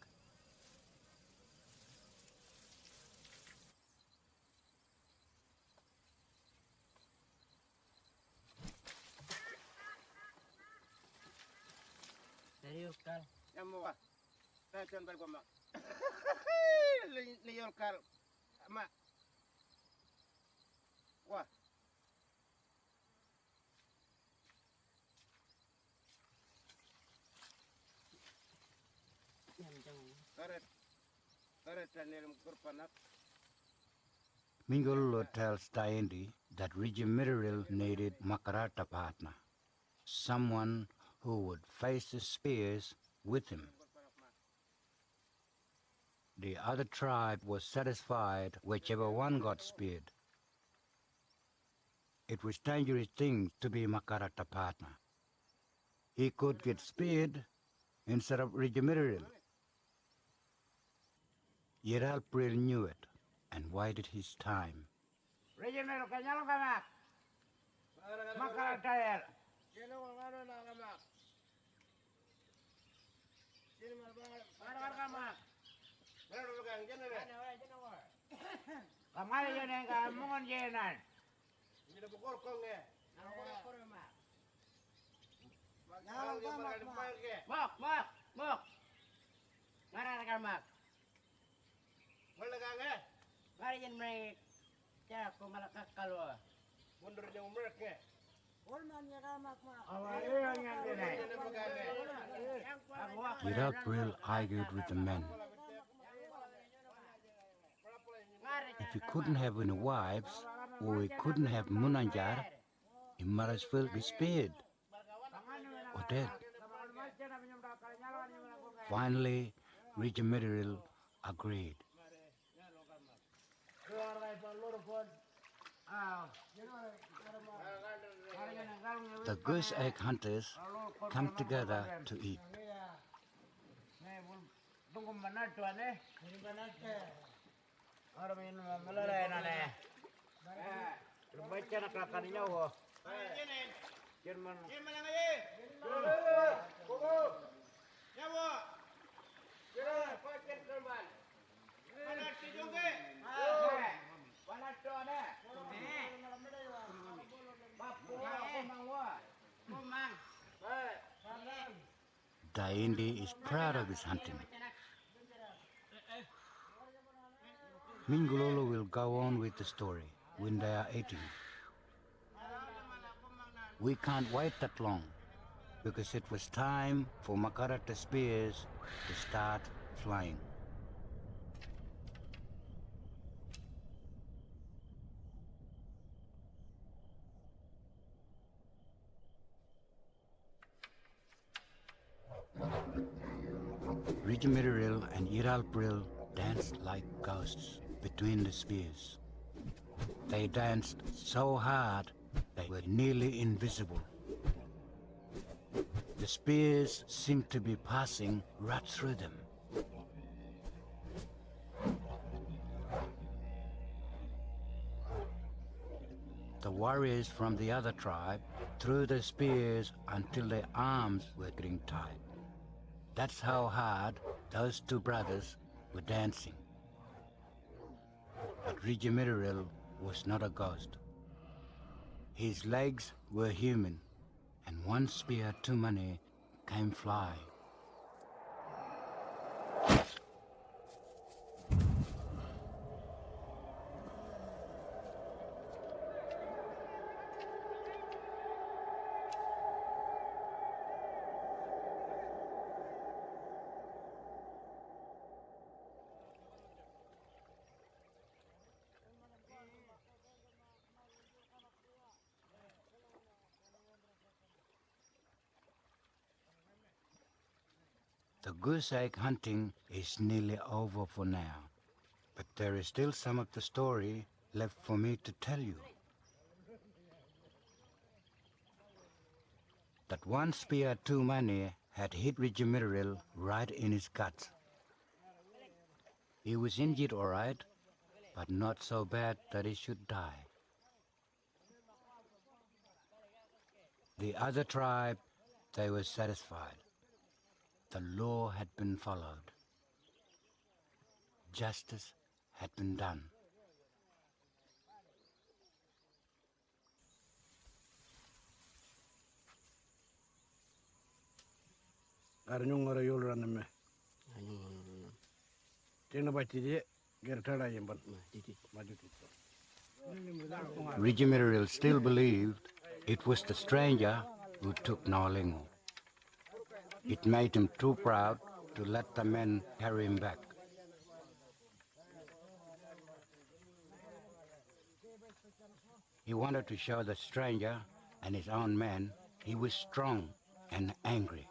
Serius kal. Yang mau saya contoh gua mak. Liyor kal, mak. Wah. Karet Daniel kurpanak. Mingullo tells Daindi that Rigimiral needed Makarata partner, someone who would face the spears with him. The other tribe was satisfied whichever one got speared. It was dangerous thing to be Makarata partner. He could get speared instead of Rigimiral. Yeralpril knew it and waited his time. Regional kanyalo ka mak. Makarata yel. Kino ngano na ka mak. Kino mar ka mak. Meron ka ngene re. Kamay yun ang kamungon yenan. Hindi na bukor kong eh. Nakakor mak. Mok. Ngara ka mak. Wala ka nga. Mari yan may kaya kung malakak kalwa. Mundur niya umarek nga. Ulman niya kamak mak. Awal yan din eh. Yeralpril argued with the men. If he couldn't have any wives, or he couldn't have Munanjar, he might as well be spared or dead. Finally, Rigimiral agreed. The goose egg hunters come together to eat. Daindi is proud of his hunting. Mingulolo will go on with the story when they are eating. We can't wait that long because it was time for Makarata spears to start flying. Rigimiral and Yeralpril danced like ghosts between the spears. They danced so hard they were nearly invisible. The spears seemed to be passing right through them. The warriors from the other tribe threw their spears until their arms were getting tired. That's how hard those two brothers were dancing. Rigimiril was not a ghost. His legs were human, and one spear too many came flying. The goose egg hunting is nearly over for now, but there is still some of the story left for me to tell you. That one spear too many had hit Rigimiril right in his guts. He was injured all right, but not so bad that he should die. The other tribe, they were satisfied. The law had been followed. Justice had been done. Arnyongora yolraname. Tena batidi gertala yemban. Rigimiril still believed it was the stranger who took Nawalingo. It made him too proud to let the men carry him back. He wanted to show the stranger and his own men he was strong and angry.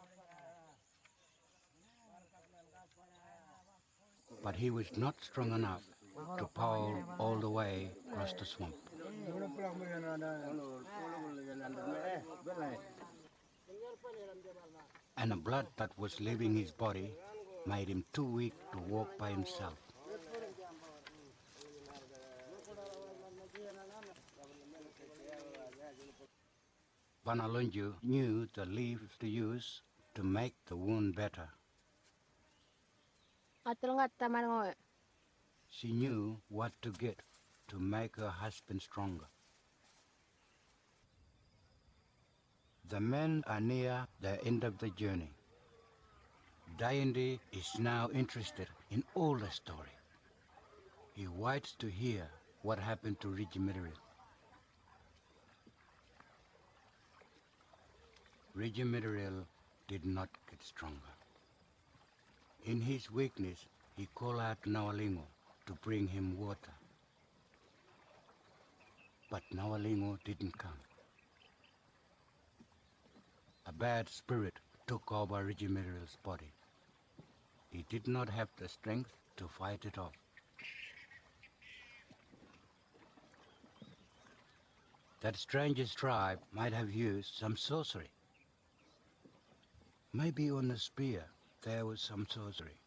But he was not strong enough to pole all the way across the swamp. And the blood that was leaving his body made him too weak to walk by himself. Banalunju knew the leaves to use to make the wound better. She knew what to get to make her husband stronger. The men are near the end of the journey. Dayandi is now interested in all the story. He waits to hear what happened to Rigimiril. Rigimiril did not get stronger. In his weakness, he called out to Nawalingo to bring him water. But Nawalingo didn't come. A bad spirit took over Rigimiril's body. He did not have the strength to fight it off. That stranger's tribe might have used some sorcery. Maybe on the spear there was some sorcery.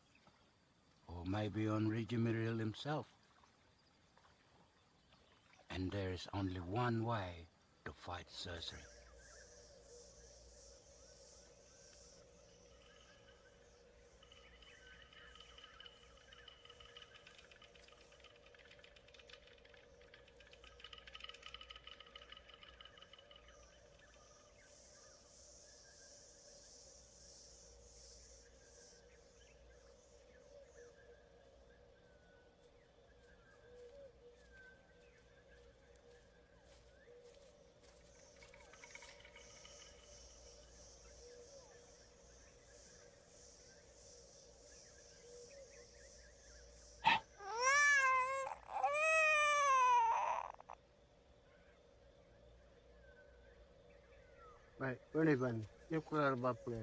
Or maybe on Rigimiril himself. And there is only one way to fight sorcery. Baik, boleh ban. Dia keluar bapa.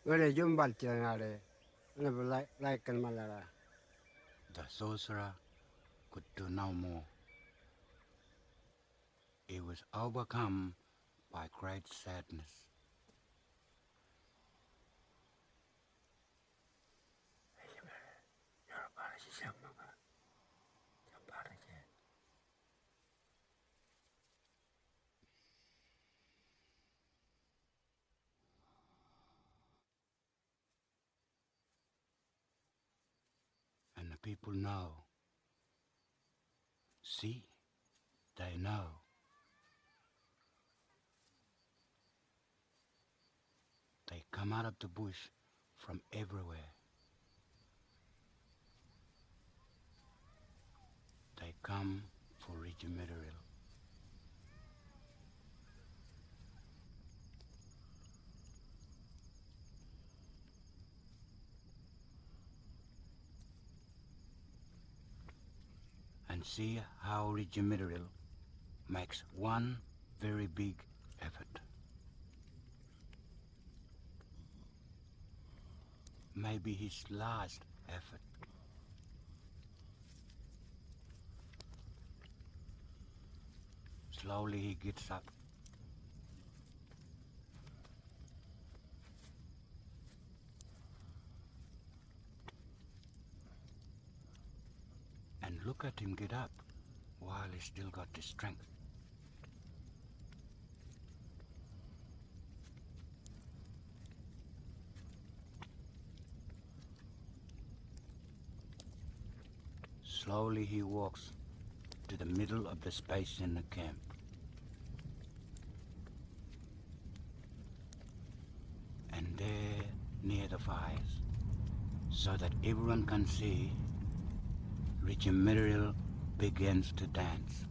Boleh jumpa jangan ada. Boleh laikan malah. The sorcerer could do no more. He was overcome by great sadness. people know. See, they know. They come out of the bush from everywhere. They come for rich material. And see how rich material makes one very big effort. Maybe his last effort. Slowly he gets up. And look at him get up while he's still got the strength. Slowly he walks to the middle of the space in the camp. And there, near the fires, so that everyone can see, Richie Muriel begins to dance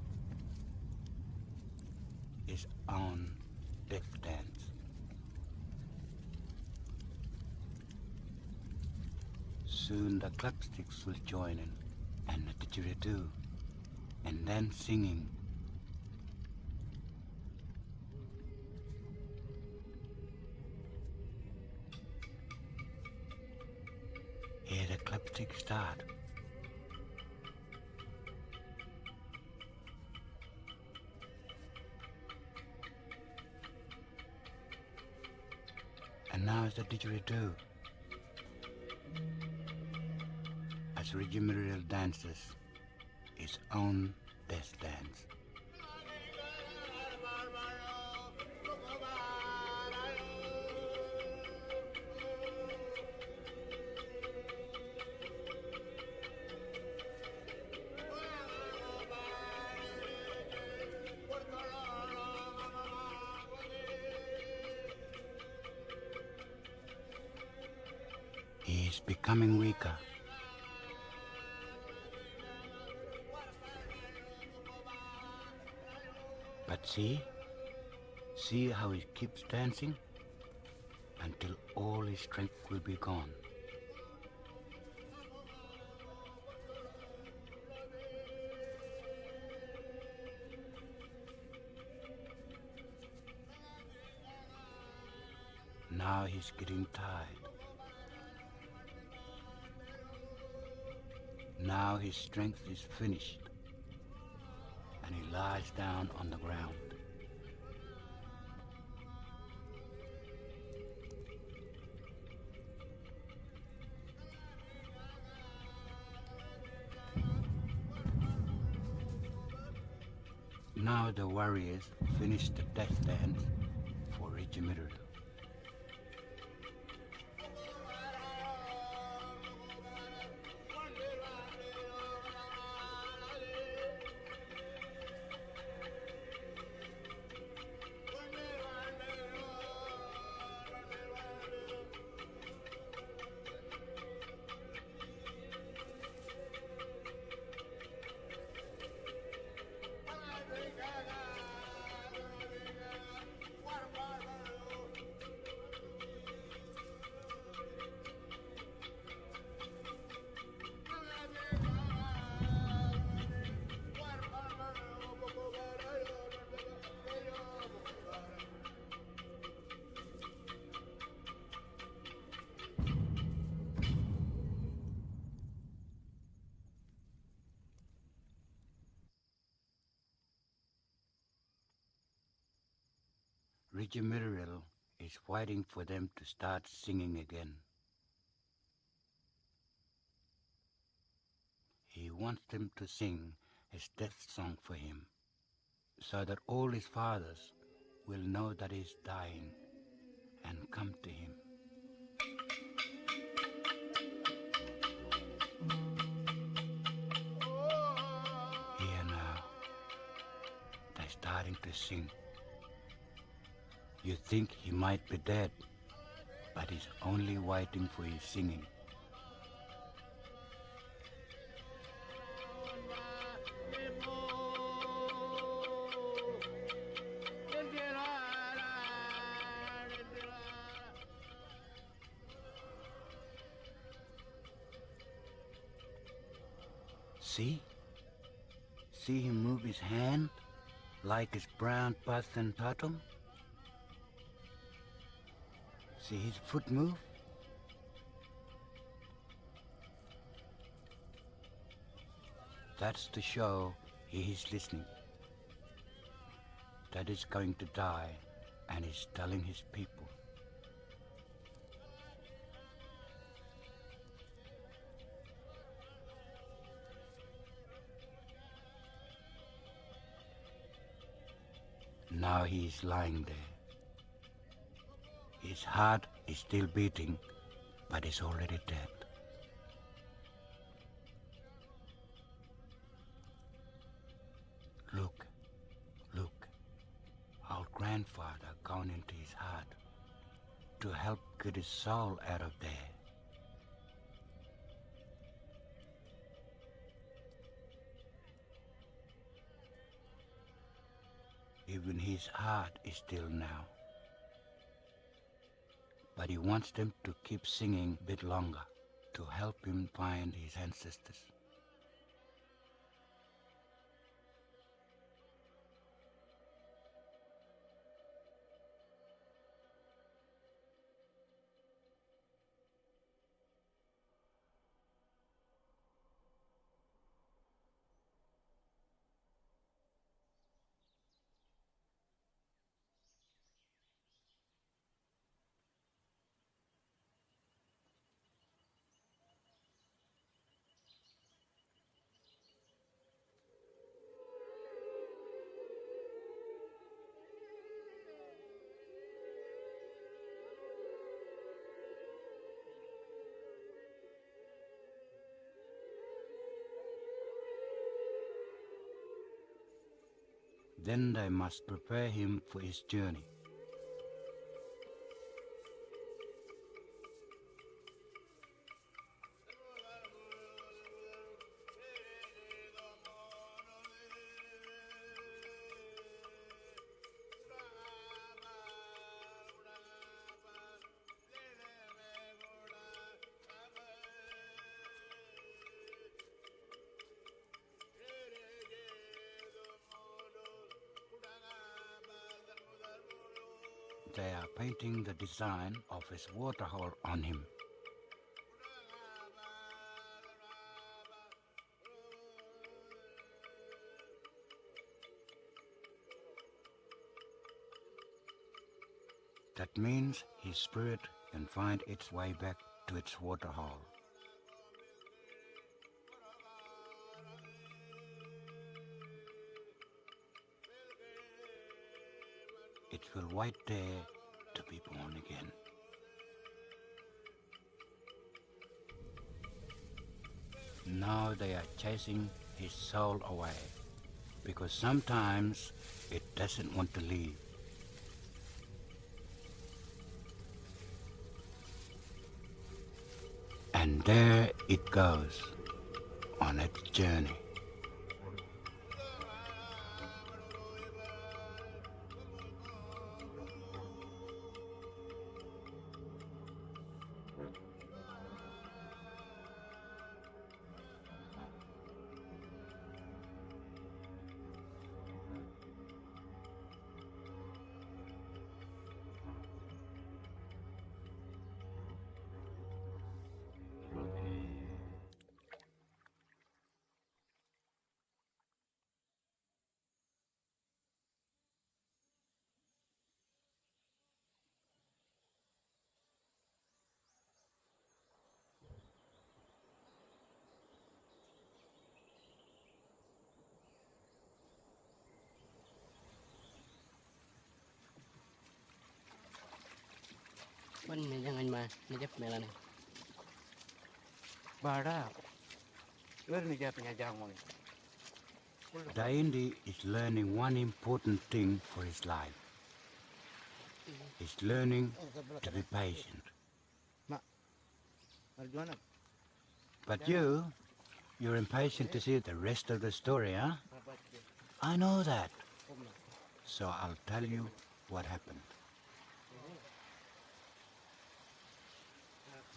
his own death dance. Soon the clapsticks will join in, and the didgeridoo, and then singing. Here the clapsticks start. And now is the didgeridoo. As Richie Muriel dances his own death dance. He is becoming weaker. But see how he keeps dancing until all his strength will be gone. Now he's getting tired. Now his strength is finished, and he lies down on the ground. Now the warriors finish the death dance for Richie Muriel. Richie Muriel is waiting for them to start singing again. He wants them to sing his death song for him, so that all his fathers will know that he's dying and come to him. starting to sing. You think he might be dead, but he's only waiting for his singing. See? See him move his hand like his brown Pathan Tatum? See his foot move? That's to show he is listening. That is going to die, and he's telling his people. Now he is lying there. His heart is still beating, but he's already dead. Look, look, our grandfather gone into his heart to help get his soul out of there. Even his heart is still now. But he wants them to keep singing a bit longer to help him find his ancestors. Then they must prepare him for his journey. They are painting the design of his waterhole on him. That means his spirit can find its way back to its waterhole. It will wait there to be born again. Now they are chasing his soul away, because sometimes it doesn't want to leave. And there it goes on its journey. Pun jangan mah, najap melan. Bara, wer ni dia punya jamu ni. Daindi is learning one important thing for his life. He's learning to be patient. But you're impatient to see the rest of the story, huh? I know that. So I'll tell you what happened.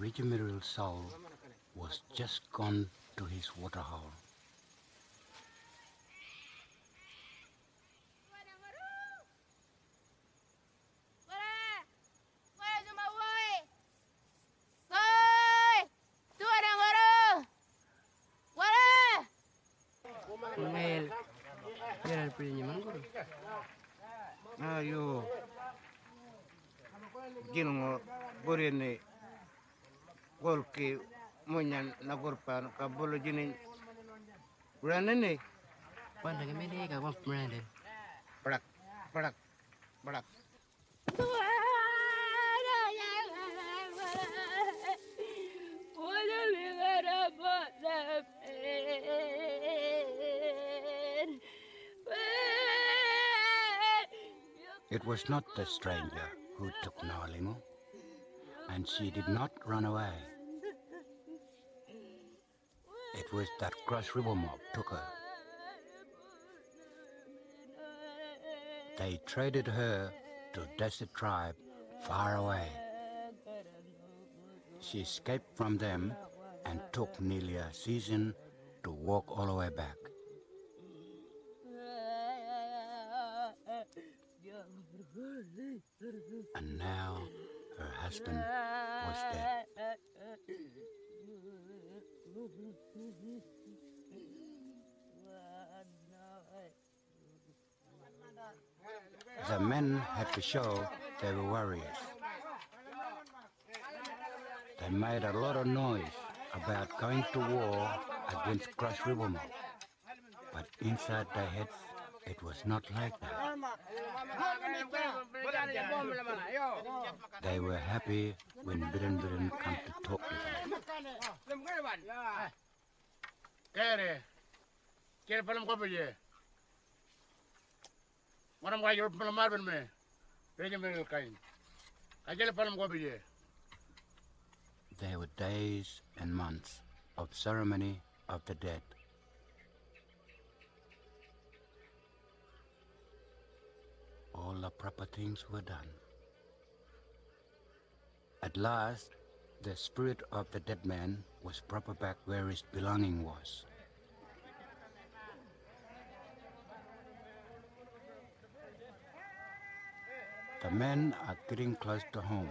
Rijimirul's soul was just gone to his waterhole. Ngayon, yan ang pwede niya man guru. Ayo. Ginungo borene golke monyan nagorpan kabolo jinin bulanene Pwede kami di kagwang pemerintahan. prak prak prak. It was not the stranger who took Naalimu, and she did not run away. It was that Cross River mob took her. They traded her to a desert tribe far away. She escaped from them and took nearly a season to walk all the way back. And now her husband was dead. The men had to show they were warriors. They made a lot of noise about going to war against Cross River mob, but inside their heads it was not like that. They were happy when Biren Biren come to talk to them. Kere palam ko bije. Manam ga yor palam marben me. Peje me kain. Ajele palam ko bije. There were days and months of ceremony of the dead. All the proper things were done. At last, the spirit of the dead man was brought back where his belonging was. The men are getting close to home.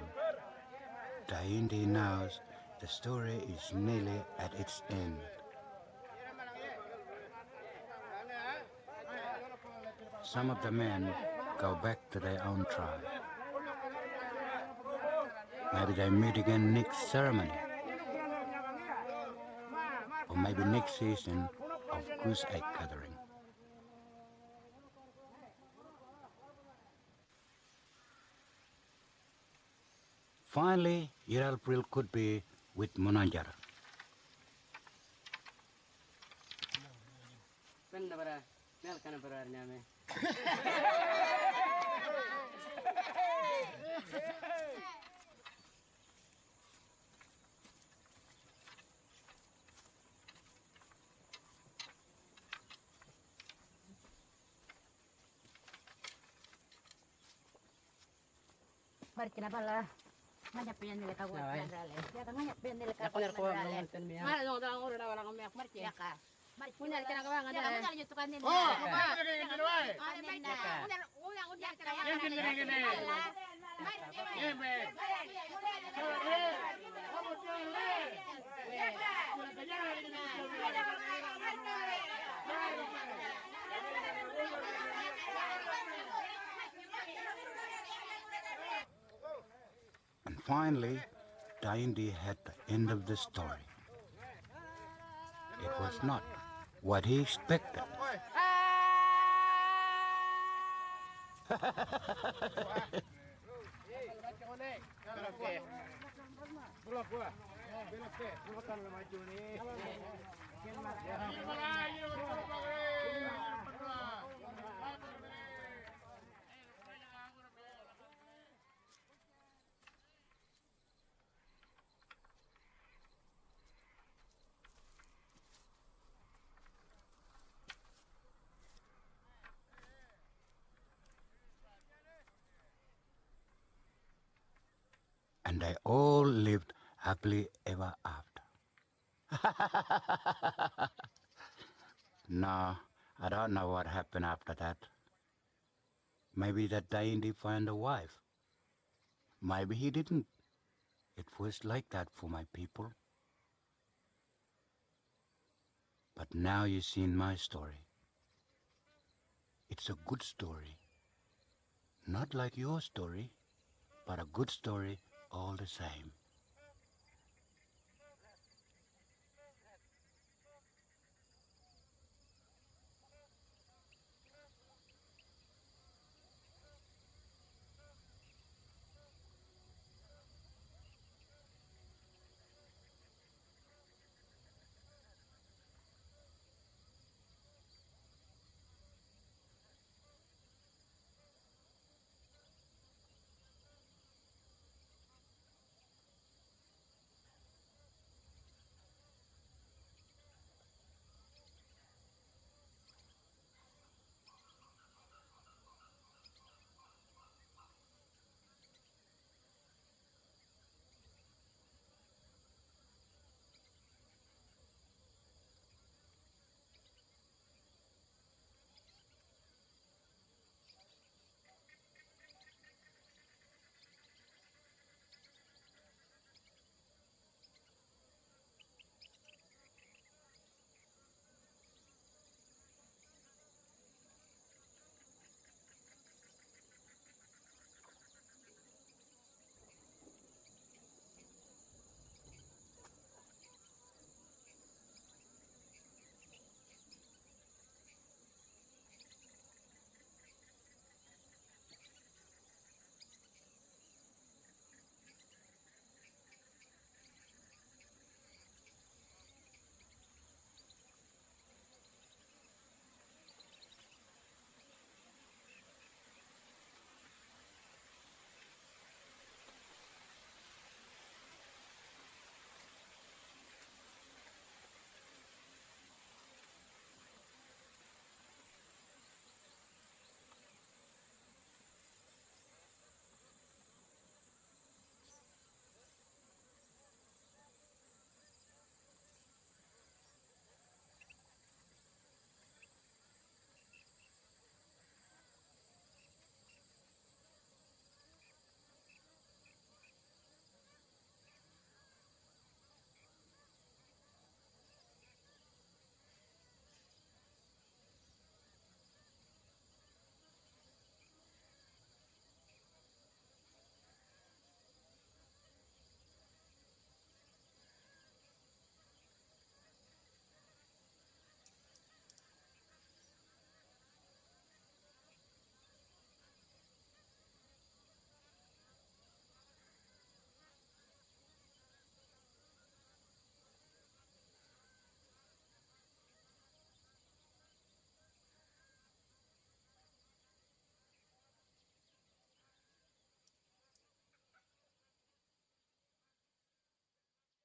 Daindi knows the story is nearly at its end. Some of the men go back to their own tribe. Maybe they meet again next ceremony. Or maybe next season of goose egg gathering. Finally, Yiralpril could be with Monanjar. Pwede para, mel ka na para namin. Markina pala. Nganyapin nila ka buat rale. Ya kan nganyapin nila ka Ako na ko ang tanmi. Mana dong dong udah wala kami ak marki. Ya ka. Marki punya kana ka nga dala. Punya jutu kan nila. Oh, gini gini wae. Udah kana. Yang gini gini. Yeme. And finally, Daindi had the end of the story. It was not what he expected. Belok they all lived happily ever after. No, I don't know what happened after that. Maybe that Dainty found a wife. Maybe he didn't. It was like that for my people. But now you've seen my story. It's a good story. Not like your story, but a good story all the same.